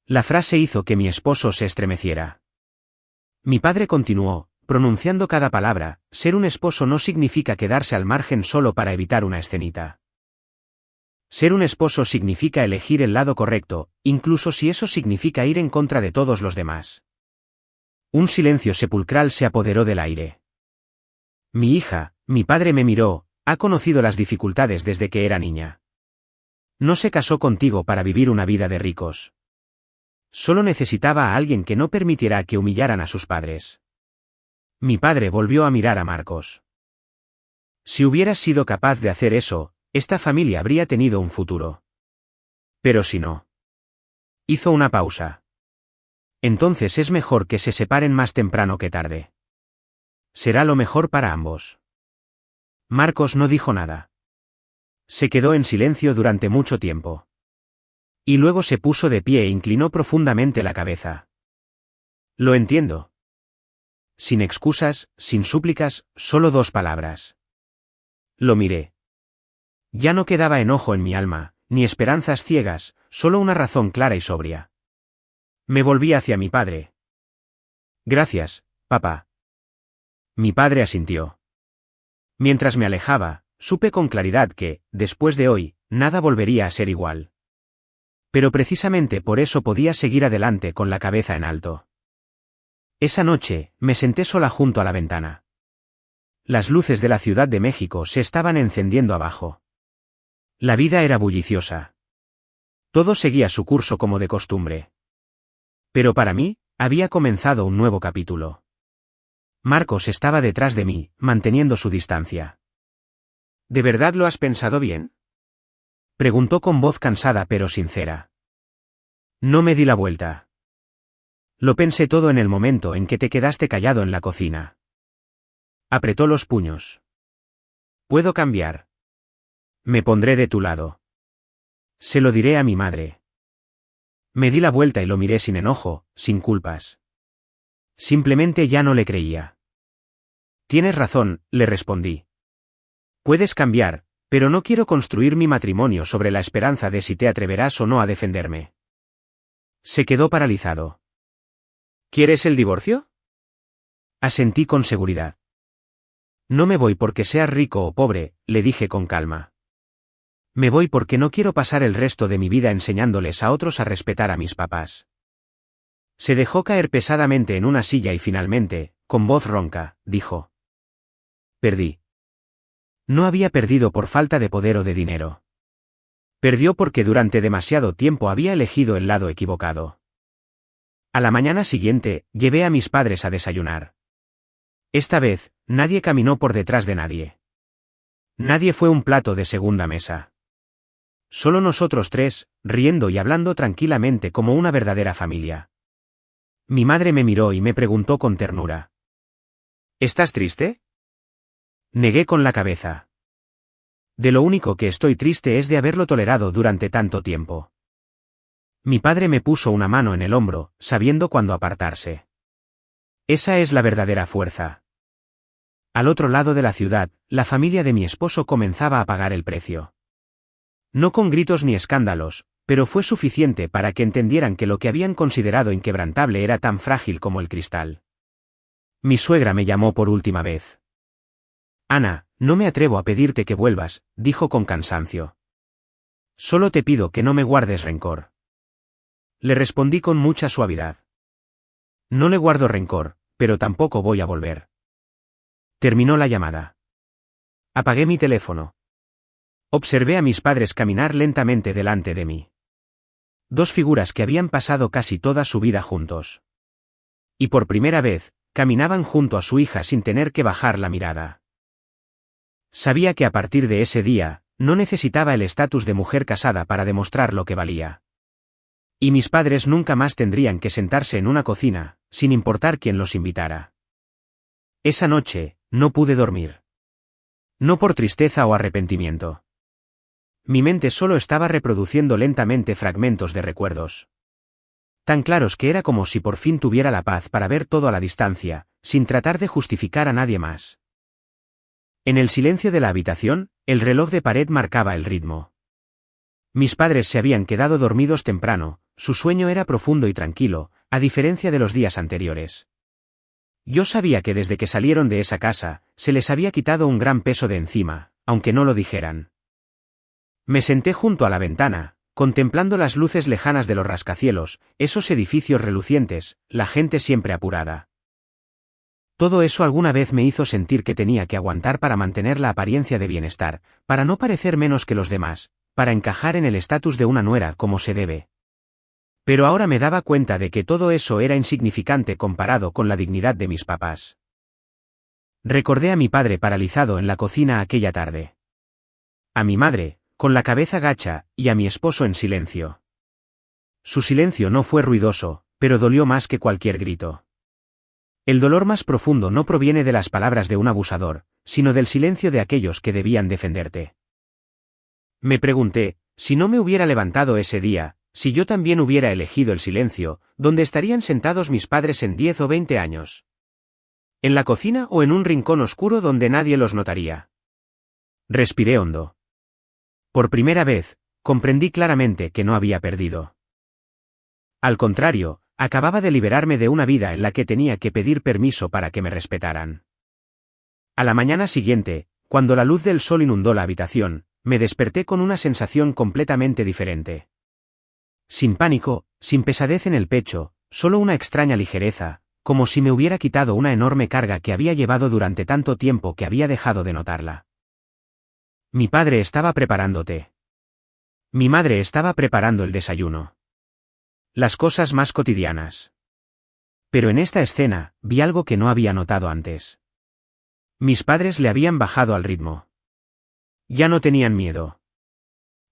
La frase hizo que mi esposo se estremeciera. Mi padre continuó, pronunciando cada palabra, ser un esposo no significa quedarse al margen solo para evitar una escenita. Ser un esposo significa elegir el lado correcto, incluso si eso significa ir en contra de todos los demás. Un silencio sepulcral se apoderó del aire. Mi hija, mi padre me miró, ha conocido las dificultades desde que era niña. No se casó contigo para vivir una vida de ricos. Solo necesitaba a alguien que no permitiera que humillaran a sus padres. Mi padre volvió a mirar a Marcos. Si hubieras sido capaz de hacer eso, esta familia habría tenido un futuro. Pero si no. Hizo una pausa. Entonces es mejor que se separen más temprano que tarde. Será lo mejor para ambos. Marcos no dijo nada. Se quedó en silencio durante mucho tiempo. Y luego se puso de pie e inclinó profundamente la cabeza. Lo entiendo. Sin excusas, sin súplicas, solo 2 palabras. Lo miré. Ya no quedaba enojo en mi alma, ni esperanzas ciegas, solo una razón clara y sobria. Me volví hacia mi padre. Gracias, papá. Mi padre asintió. Mientras me alejaba, supe con claridad que, después de hoy, nada volvería a ser igual. Pero precisamente por eso podía seguir adelante con la cabeza en alto. Esa noche, me senté sola junto a la ventana. Las luces de la Ciudad de México se estaban encendiendo abajo. La vida era bulliciosa. Todo seguía su curso como de costumbre. Pero para mí, había comenzado un nuevo capítulo. Marcos estaba detrás de mí, manteniendo su distancia. ¿De verdad lo has pensado bien?, preguntó con voz cansada pero sincera. No me di la vuelta. Lo pensé todo en el momento en que te quedaste callado en la cocina. Apretó los puños. Puedo cambiar. Me pondré de tu lado. Se lo diré a mi madre. Me di la vuelta y lo miré sin enojo, sin culpas. Simplemente ya no le creía. Tienes razón, le respondí. Puedes cambiar, pero no quiero construir mi matrimonio sobre la esperanza de si te atreverás o no a defenderme. Se quedó paralizado. ¿Quieres el divorcio?, Asentí con seguridad. No me voy porque seas rico o pobre, le dije con calma. Me voy porque no quiero pasar el resto de mi vida enseñándoles a otros a respetar a mis papás. Se dejó caer pesadamente en una silla y finalmente, con voz ronca, dijo: Perdí. No había perdido por falta de poder o de dinero. Perdió porque durante demasiado tiempo había elegido el lado equivocado. A la mañana siguiente, llevé a mis padres a desayunar. Esta vez, nadie caminó por detrás de nadie. Nadie fue un plato de segunda mesa. Solo nosotros tres, riendo y hablando tranquilamente como una verdadera familia. Mi madre me miró y me preguntó con ternura: ¿Estás triste? Negué con la cabeza. De lo único que estoy triste es de haberlo tolerado durante tanto tiempo. Mi padre me puso una mano en el hombro, sabiendo cuándo apartarse. Esa es la verdadera fuerza. Al otro lado de la ciudad, la familia de mi esposo comenzaba a pagar el precio. No con gritos ni escándalos, pero fue suficiente para que entendieran que lo que habían considerado inquebrantable era tan frágil como el cristal. Mi suegra me llamó por última vez. Ana, no me atrevo a pedirte que vuelvas, dijo con cansancio. Solo te pido que no me guardes rencor. Le respondí con mucha suavidad. No le guardo rencor, pero tampoco voy a volver. Terminó la llamada. Apagué mi teléfono. Observé a mis padres caminar lentamente delante de mí. Dos figuras que habían pasado casi toda su vida juntos. Y por primera vez, caminaban junto a su hija sin tener que bajar la mirada. Sabía que a partir de ese día, no necesitaba el estatus de mujer casada para demostrar lo que valía. Y mis padres nunca más tendrían que sentarse en una cocina, sin importar quién los invitara. Esa noche, no pude dormir. No por tristeza o arrepentimiento. Mi mente solo estaba reproduciendo lentamente fragmentos de recuerdos. Tan claros que era como si por fin tuviera la paz para ver todo a la distancia, sin tratar de justificar a nadie más. En el silencio de la habitación, el reloj de pared marcaba el ritmo. Mis padres se habían quedado dormidos temprano, su sueño era profundo y tranquilo, a diferencia de los días anteriores. Yo sabía que desde que salieron de esa casa, se les había quitado un gran peso de encima, aunque no lo dijeran. Me senté junto a la ventana, contemplando las luces lejanas de los rascacielos, esos edificios relucientes, la gente siempre apurada. Todo eso alguna vez me hizo sentir que tenía que aguantar para mantener la apariencia de bienestar, para no parecer menos que los demás, para encajar en el estatus de una nuera como se debe. Pero ahora me daba cuenta de que todo eso era insignificante comparado con la dignidad de mis papás. Recordé a mi padre paralizado en la cocina aquella tarde. A mi madre, con la cabeza gacha, y a mi esposo en silencio. Su silencio no fue ruidoso, pero dolió más que cualquier grito. El dolor más profundo no proviene de las palabras de un abusador, sino del silencio de aquellos que debían defenderte. Me pregunté, si no me hubiera levantado ese día, si yo también hubiera elegido el silencio, ¿dónde estarían sentados mis padres en 10 o 20 años? ¿En la cocina o en un rincón oscuro donde nadie los notaría? Respiré hondo. Por primera vez, comprendí claramente que no había perdido. Al contrario, acababa de liberarme de una vida en la que tenía que pedir permiso para que me respetaran. A la mañana siguiente, cuando la luz del sol inundó la habitación, me desperté con una sensación completamente diferente. Sin pánico, sin pesadez en el pecho, solo una extraña ligereza, como si me hubiera quitado una enorme carga que había llevado durante tanto tiempo que había dejado de notarla. Mi padre estaba preparando té. Mi madre estaba preparando el desayuno. Las cosas más cotidianas. Pero en esta escena, vi algo que no había notado antes. Mis padres le habían bajado al ritmo. Ya no tenían miedo.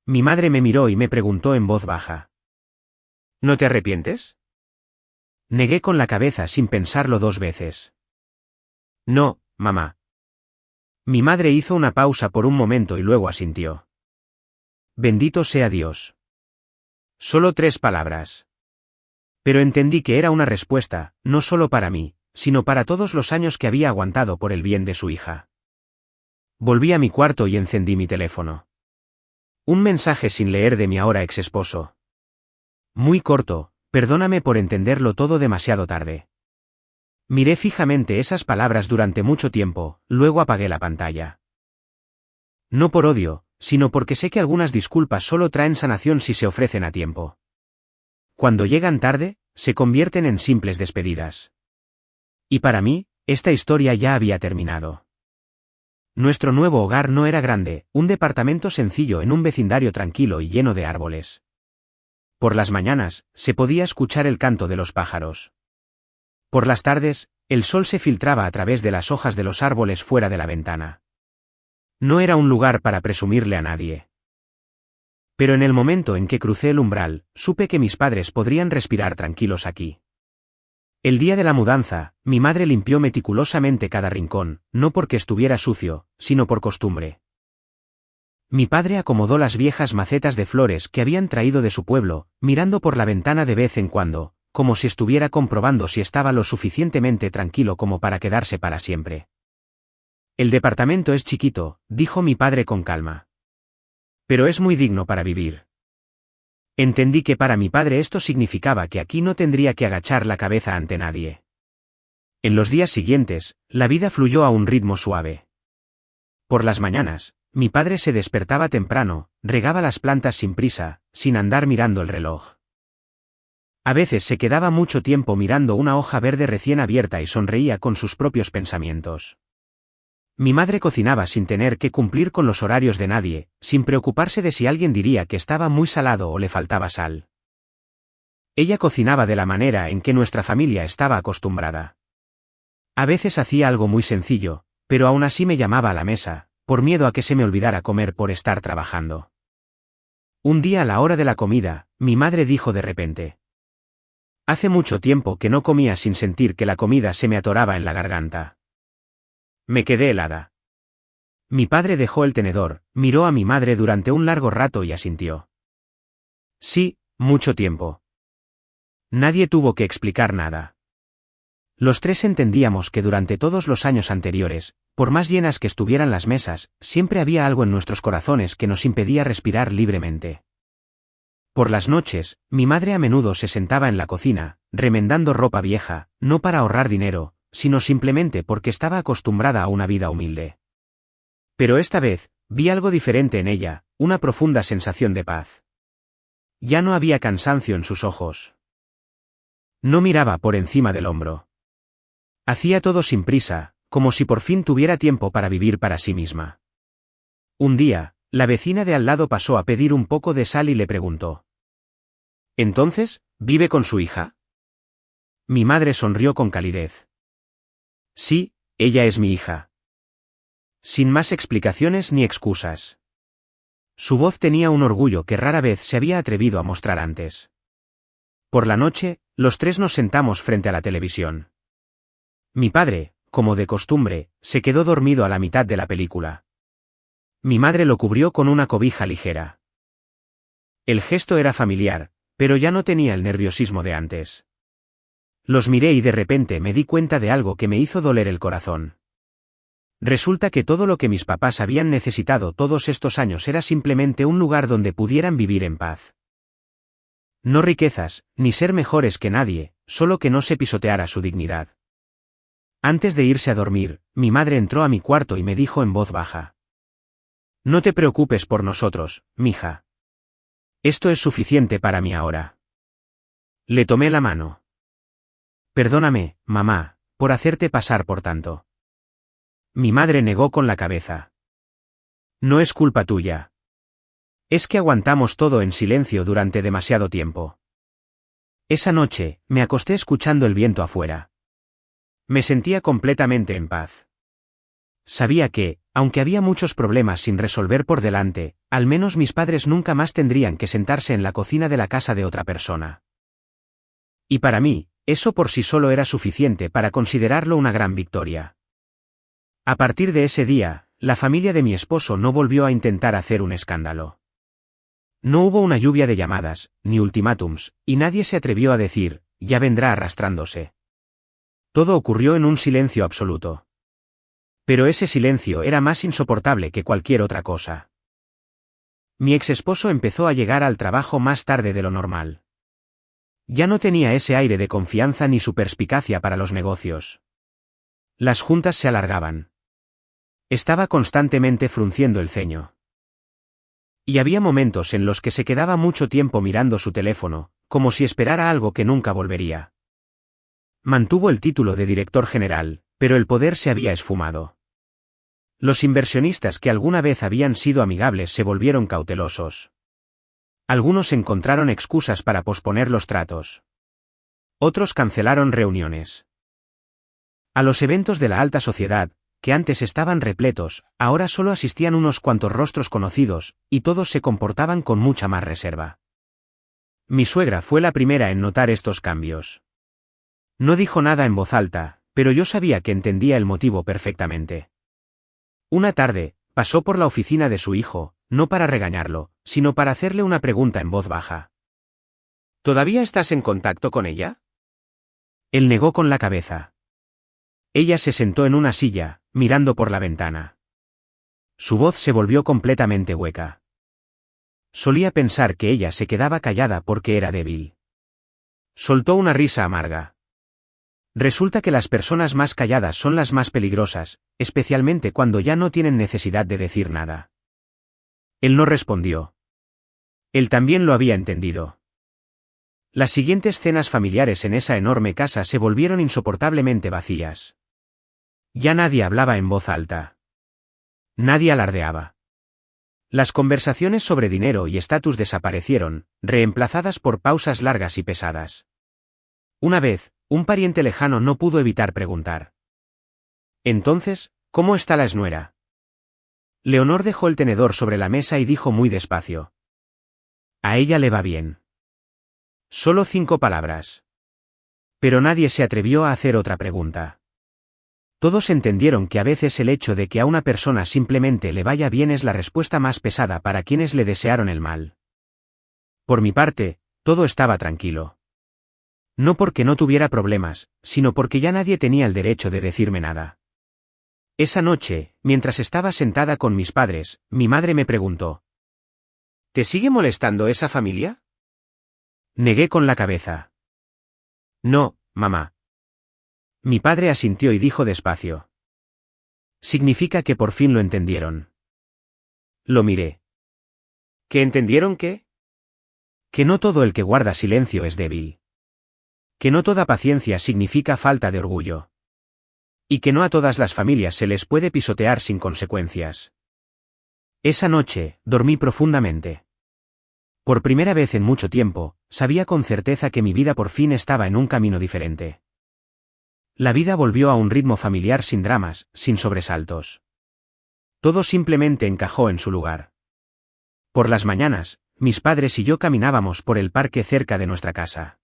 Mi madre me miró y me preguntó en voz baja: ¿No te arrepientes? Negué con la cabeza sin pensarlo dos veces. No, mamá. Mi madre hizo una pausa por un momento y luego asintió. Bendito sea Dios. Solo 3 palabras. Pero entendí que era una respuesta, no solo para mí, sino para todos los años que había aguantado por el bien de su hija. Volví a mi cuarto y encendí mi teléfono. Un mensaje sin leer de mi ahora ex esposo. Muy corto: perdóname por entenderlo todo demasiado tarde. Miré fijamente esas palabras durante mucho tiempo, luego apagué la pantalla. No por odio, sino porque sé que algunas disculpas solo traen sanación si se ofrecen a tiempo. Cuando llegan tarde, se convierten en simples despedidas. Y para mí, esta historia ya había terminado. Nuestro nuevo hogar no era grande, un departamento sencillo en un vecindario tranquilo y lleno de árboles. Por las mañanas, se podía escuchar el canto de los pájaros. Por las tardes, el sol se filtraba a través de las hojas de los árboles fuera de la ventana. No era un lugar para presumirle a nadie. Pero en el momento en que crucé el umbral, supe que mis padres podrían respirar tranquilos aquí. El día de la mudanza, mi madre limpió meticulosamente cada rincón, no porque estuviera sucio, sino por costumbre. Mi padre acomodó las viejas macetas de flores que habían traído de su pueblo, mirando por la ventana de vez en cuando, como si estuviera comprobando si estaba lo suficientemente tranquilo como para quedarse para siempre. El departamento es chiquito, dijo mi padre con calma. Pero es muy digno para vivir. Entendí que para mi padre esto significaba que aquí no tendría que agachar la cabeza ante nadie. En los días siguientes, la vida fluyó a un ritmo suave. Por las mañanas, mi padre se despertaba temprano, regaba las plantas sin prisa, sin andar mirando el reloj. A veces se quedaba mucho tiempo mirando una hoja verde recién abierta y sonreía con sus propios pensamientos. Mi madre cocinaba sin tener que cumplir con los horarios de nadie, sin preocuparse de si alguien diría que estaba muy salado o le faltaba sal. Ella cocinaba de la manera en que nuestra familia estaba acostumbrada. A veces hacía algo muy sencillo, pero aún así me llamaba a la mesa, por miedo a que se me olvidara comer por estar trabajando. Un día a la hora de la comida, mi madre dijo de repente: «Hace mucho tiempo que no comía sin sentir que la comida se me atoraba en la garganta». Me quedé helada. Mi padre dejó el tenedor, miró a mi madre durante un largo rato y asintió. Sí, mucho tiempo. Nadie tuvo que explicar nada. Los tres entendíamos que durante todos los años anteriores, por más llenas que estuvieran las mesas, siempre había algo en nuestros corazones que nos impedía respirar libremente. Por las noches, mi madre a menudo se sentaba en la cocina, remendando ropa vieja, no para ahorrar dinero, sino simplemente porque estaba acostumbrada a una vida humilde. Pero esta vez, vi algo diferente en ella, una profunda sensación de paz. Ya no había cansancio en sus ojos. No miraba por encima del hombro. Hacía todo sin prisa, como si por fin tuviera tiempo para vivir para sí misma. Un día, la vecina de al lado pasó a pedir un poco de sal y le preguntó: «¿Entonces, vive con su hija?» Mi madre sonrió con calidez. «Sí, ella es mi hija». Sin más explicaciones ni excusas. Su voz tenía un orgullo que rara vez se había atrevido a mostrar antes. Por la noche, los tres nos sentamos frente a la televisión. Mi padre, como de costumbre, se quedó dormido a la mitad de la película. Mi madre lo cubrió con una cobija ligera. El gesto era familiar, pero ya no tenía el nerviosismo de antes. Los miré y de repente me di cuenta de algo que me hizo doler el corazón. Resulta que todo lo que mis papás habían necesitado todos estos años era simplemente un lugar donde pudieran vivir en paz. No riquezas, ni ser mejores que nadie, solo que no se pisoteara su dignidad. Antes de irse a dormir, mi madre entró a mi cuarto y me dijo en voz baja: «No te preocupes por nosotros, mija. Esto es suficiente para mí ahora». Le tomé la mano. «Perdóname, mamá, por hacerte pasar por tanto». Mi madre negó con la cabeza. «No es culpa tuya. Es que aguantamos todo en silencio durante demasiado tiempo». Esa noche, me acosté escuchando el viento afuera. Me sentía completamente en paz. Sabía que, aunque había muchos problemas sin resolver por delante, al menos mis padres nunca más tendrían que sentarse en la cocina de la casa de otra persona. Y para mí, eso por sí solo era suficiente para considerarlo una gran victoria. A partir de ese día, la familia de mi esposo no volvió a intentar hacer un escándalo. No hubo una lluvia de llamadas, ni ultimátums, y nadie se atrevió a decir: «Ya vendrá arrastrándose». Todo ocurrió en un silencio absoluto. Pero ese silencio era más insoportable que cualquier otra cosa. Mi exesposo empezó a llegar al trabajo más tarde de lo normal. Ya no tenía ese aire de confianza ni su perspicacia para los negocios. Las juntas se alargaban. Estaba constantemente frunciendo el ceño. Y había momentos en los que se quedaba mucho tiempo mirando su teléfono, como si esperara algo que nunca volvería. Mantuvo el título de director general, pero el poder se había esfumado. Los inversionistas que alguna vez habían sido amigables se volvieron cautelosos. Algunos encontraron excusas para posponer los tratos. Otros cancelaron reuniones. A los eventos de la alta sociedad, que antes estaban repletos, ahora solo asistían unos cuantos rostros conocidos, y todos se comportaban con mucha más reserva. Mi suegra fue la primera en notar estos cambios. No dijo nada en voz alta, pero yo sabía que entendía el motivo perfectamente. Una tarde, pasó por la oficina de su hijo, no para regañarlo, sino para hacerle una pregunta en voz baja. ¿Todavía estás en contacto con ella? Él negó con la cabeza. Ella se sentó en una silla, mirando por la ventana. Su voz se volvió completamente hueca. Solía pensar que ella se quedaba callada porque era débil. Soltó una risa amarga. Resulta que las personas más calladas son las más peligrosas, especialmente cuando ya no tienen necesidad de decir nada. Él no respondió. Él también lo había entendido. Las siguientes cenas familiares en esa enorme casa se volvieron insoportablemente vacías. Ya nadie hablaba en voz alta. Nadie alardeaba. Las conversaciones sobre dinero y estatus desaparecieron, reemplazadas por pausas largas y pesadas. Una vez, un pariente lejano no pudo evitar preguntar. Entonces, ¿cómo está la esnuera? Leonor dejó el tenedor sobre la mesa y dijo muy despacio. A ella le va bien. Solo 5 palabras. Pero nadie se atrevió a hacer otra pregunta. Todos entendieron que a veces el hecho de que a una persona simplemente le vaya bien es la respuesta más pesada para quienes le desearon el mal. Por mi parte, todo estaba tranquilo. No porque no tuviera problemas, sino porque ya nadie tenía el derecho de decirme nada. Esa noche, mientras estaba sentada con mis padres, mi madre me preguntó. ¿Te sigue molestando esa familia? Negué con la cabeza. No, mamá. Mi padre asintió y dijo despacio. Significa que por fin lo entendieron. Lo miré. ¿Qué entendieron qué? Que no todo el que guarda silencio es débil. Que no toda paciencia significa falta de orgullo. Y que no a todas las familias se les puede pisotear sin consecuencias. Esa noche, dormí profundamente. Por primera vez en mucho tiempo, sabía con certeza que mi vida por fin estaba en un camino diferente. La vida volvió a un ritmo familiar sin dramas, sin sobresaltos. Todo simplemente encajó en su lugar. Por las mañanas, mis padres y yo caminábamos por el parque cerca de nuestra casa.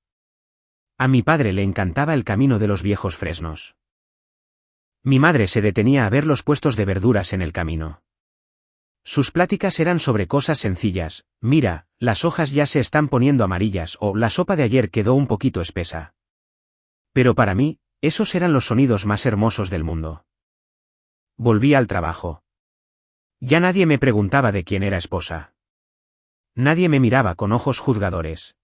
A mi padre le encantaba el camino de los viejos fresnos. Mi madre se detenía a ver los puestos de verduras en el camino. Sus pláticas eran sobre cosas sencillas, mira, las hojas ya se están poniendo amarillas o la sopa de ayer quedó un poquito espesa. Pero para mí, esos eran los sonidos más hermosos del mundo. Volví al trabajo. Ya nadie me preguntaba de quién era esposa. Nadie me miraba con ojos juzgadores.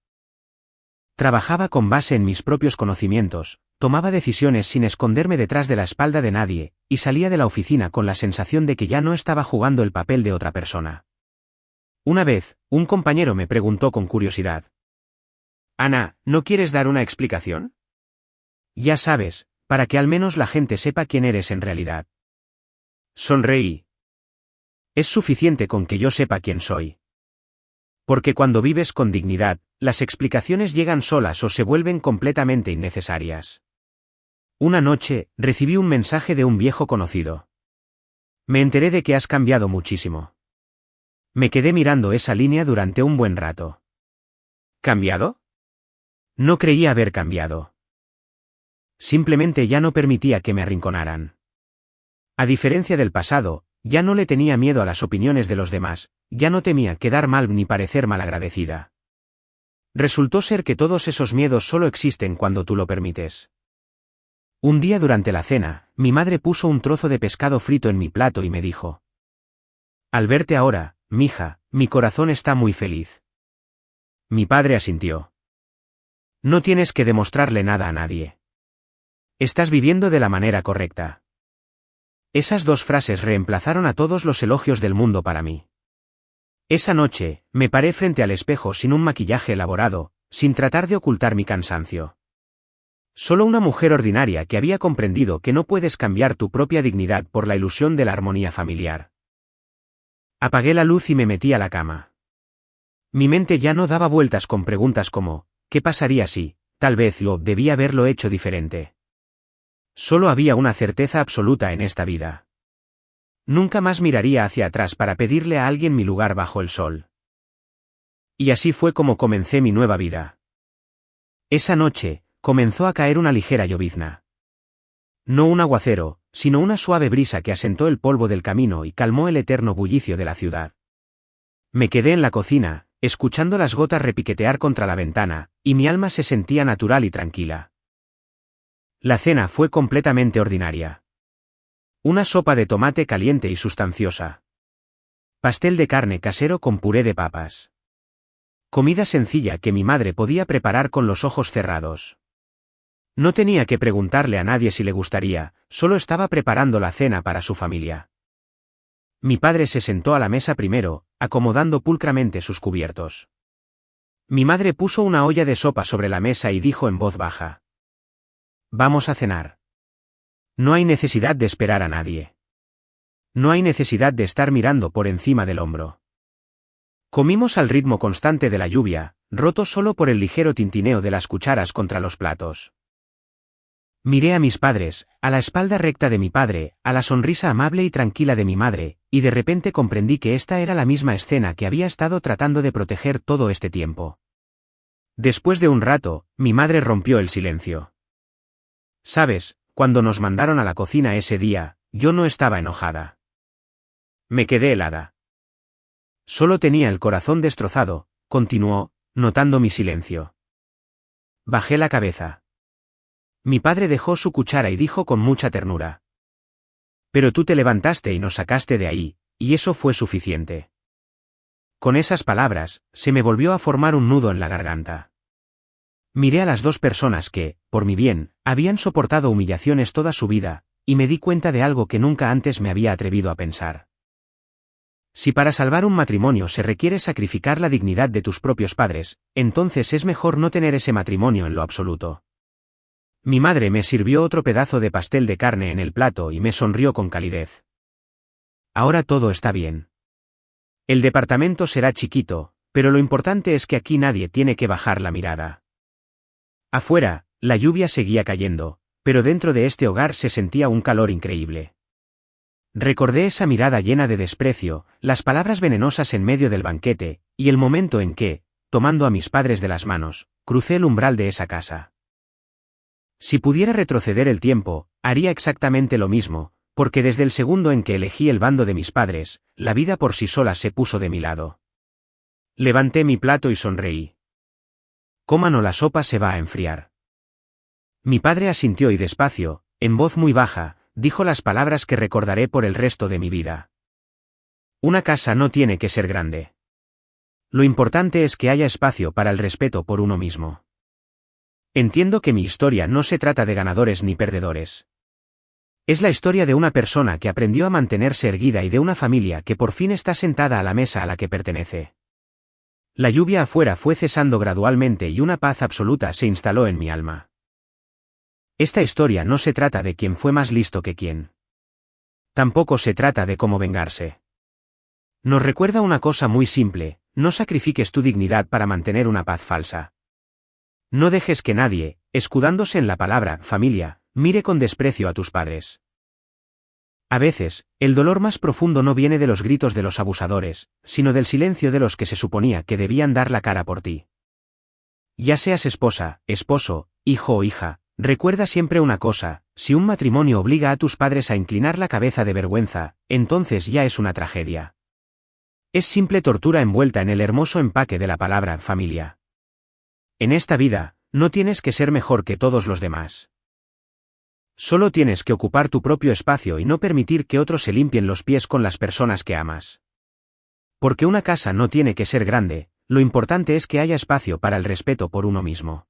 Trabajaba con base en mis propios conocimientos, tomaba decisiones sin esconderme detrás de la espalda de nadie, y salía de la oficina con la sensación de que ya no estaba jugando el papel de otra persona. Una vez, un compañero me preguntó con curiosidad. Ana, ¿no quieres dar una explicación? Ya sabes, para que al menos la gente sepa quién eres en realidad. Sonreí. Es suficiente con que yo sepa quién soy. Porque cuando vives con dignidad, las explicaciones llegan solas o se vuelven completamente innecesarias. Una noche, recibí un mensaje de un viejo conocido. Me enteré de que has cambiado muchísimo. Me quedé mirando esa línea durante un buen rato. ¿Cambiado? No creía haber cambiado. Simplemente ya no permitía que me arrinconaran. A diferencia del pasado, ya no le tenía miedo a las opiniones de los demás, ya no temía quedar mal ni parecer malagradecida. Resultó ser que todos esos miedos solo existen cuando tú lo permites. Un día durante la cena, mi madre puso un trozo de pescado frito en mi plato y me dijo: Al verte ahora, mija, mi corazón está muy feliz. Mi padre asintió. No tienes que demostrarle nada a nadie. Estás viviendo de la manera correcta. Esas dos frases reemplazaron a todos los elogios del mundo para mí. Esa noche, me paré frente al espejo sin un maquillaje elaborado, sin tratar de ocultar mi cansancio. Solo una mujer ordinaria que había comprendido que no puedes cambiar tu propia dignidad por la ilusión de la armonía familiar. Apagué la luz y me metí a la cama. Mi mente ya no daba vueltas con preguntas como, ¿qué pasaría si, tal vez debía haberlo hecho diferente? Solo había una certeza absoluta en esta vida. Nunca más miraría hacia atrás para pedirle a alguien mi lugar bajo el sol. Y así fue como comencé mi nueva vida. Esa noche, comenzó a caer una ligera llovizna. No un aguacero, sino una suave brisa que asentó el polvo del camino y calmó el eterno bullicio de la ciudad. Me quedé en la cocina, escuchando las gotas repiquetear contra la ventana, y mi alma se sentía natural y tranquila. La cena fue completamente ordinaria. Una sopa de tomate caliente y sustanciosa. Pastel de carne casero con puré de papas. Comida sencilla que mi madre podía preparar con los ojos cerrados. No tenía que preguntarle a nadie si le gustaría, solo estaba preparando la cena para su familia. Mi padre se sentó a la mesa primero, acomodando pulcramente sus cubiertos. Mi madre puso una olla de sopa sobre la mesa y dijo en voz baja: «Vamos a cenar. No hay necesidad de esperar a nadie. No hay necesidad de estar mirando por encima del hombro». Comimos al ritmo constante de la lluvia, roto solo por el ligero tintineo de las cucharas contra los platos. Miré a mis padres, a la espalda recta de mi padre, a la sonrisa amable y tranquila de mi madre, y de repente comprendí que esta era la misma escena que había estado tratando de proteger todo este tiempo. Después de un rato, mi madre rompió el silencio. «Sabes, cuando nos mandaron a la cocina ese día, yo no estaba enojada. Me quedé helada. Solo tenía el corazón destrozado», continuó, notando mi silencio. Bajé la cabeza. Mi padre dejó su cuchara y dijo con mucha ternura: «Pero tú te levantaste y nos sacaste de ahí, y eso fue suficiente». Con esas palabras, se me volvió a formar un nudo en la garganta. Miré a las dos personas que, por mi bien, habían soportado humillaciones toda su vida, y me di cuenta de algo que nunca antes me había atrevido a pensar. Si para salvar un matrimonio se requiere sacrificar la dignidad de tus propios padres, entonces es mejor no tener ese matrimonio en lo absoluto. Mi madre me sirvió otro pedazo de pastel de carne en el plato y me sonrió con calidez. «Ahora todo está bien. El departamento será chiquito, pero lo importante es que aquí nadie tiene que bajar la mirada». Afuera, la lluvia seguía cayendo, pero dentro de este hogar se sentía un calor increíble. Recordé esa mirada llena de desprecio, las palabras venenosas en medio del banquete, y el momento en que, tomando a mis padres de las manos, crucé el umbral de esa casa. Si pudiera retroceder el tiempo, haría exactamente lo mismo, porque desde el segundo en que elegí el bando de mis padres, la vida por sí sola se puso de mi lado. Levanté mi plato y sonreí. «Coman o la sopa se va a enfriar». Mi padre asintió y despacio, en voz muy baja, dijo las palabras que recordaré por el resto de mi vida. «Una casa no tiene que ser grande. Lo importante es que haya espacio para el respeto por uno mismo». Entiendo que mi historia no se trata de ganadores ni perdedores. Es la historia de una persona que aprendió a mantenerse erguida y de una familia que por fin está sentada a la mesa a la que pertenece. La lluvia afuera fue cesando gradualmente y una paz absoluta se instaló en mi alma. Esta historia no se trata de quién fue más listo que quién. Tampoco se trata de cómo vengarse. Nos recuerda una cosa muy simple: no sacrifiques tu dignidad para mantener una paz falsa. No dejes que nadie, escudándose en la palabra familia, mire con desprecio a tus padres. A veces, el dolor más profundo no viene de los gritos de los abusadores, sino del silencio de los que se suponía que debían dar la cara por ti. Ya seas esposa, esposo, hijo o hija, recuerda siempre una cosa: si un matrimonio obliga a tus padres a inclinar la cabeza de vergüenza, entonces ya es una tragedia. Es simple tortura envuelta en el hermoso empaque de la palabra familia. En esta vida, no tienes que ser mejor que todos los demás. Solo tienes que ocupar tu propio espacio y no permitir que otros se limpien los pies con las personas que amas. Porque una casa no tiene que ser grande, lo importante es que haya espacio para el respeto por uno mismo.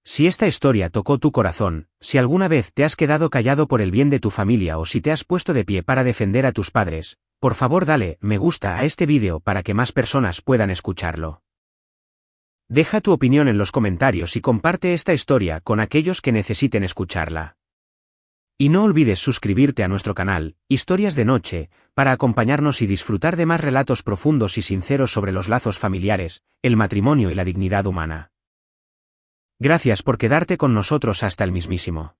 Si esta historia tocó tu corazón, si alguna vez te has quedado callado por el bien de tu familia o si te has puesto de pie para defender a tus padres, por favor dale me gusta a este vídeo para que más personas puedan escucharlo. Deja tu opinión en los comentarios y comparte esta historia con aquellos que necesiten escucharla. Y no olvides suscribirte a nuestro canal, Historias de Noche, para acompañarnos y disfrutar de más relatos profundos y sinceros sobre los lazos familiares, el matrimonio y la dignidad humana. Gracias por quedarte con nosotros hasta el mismísimo.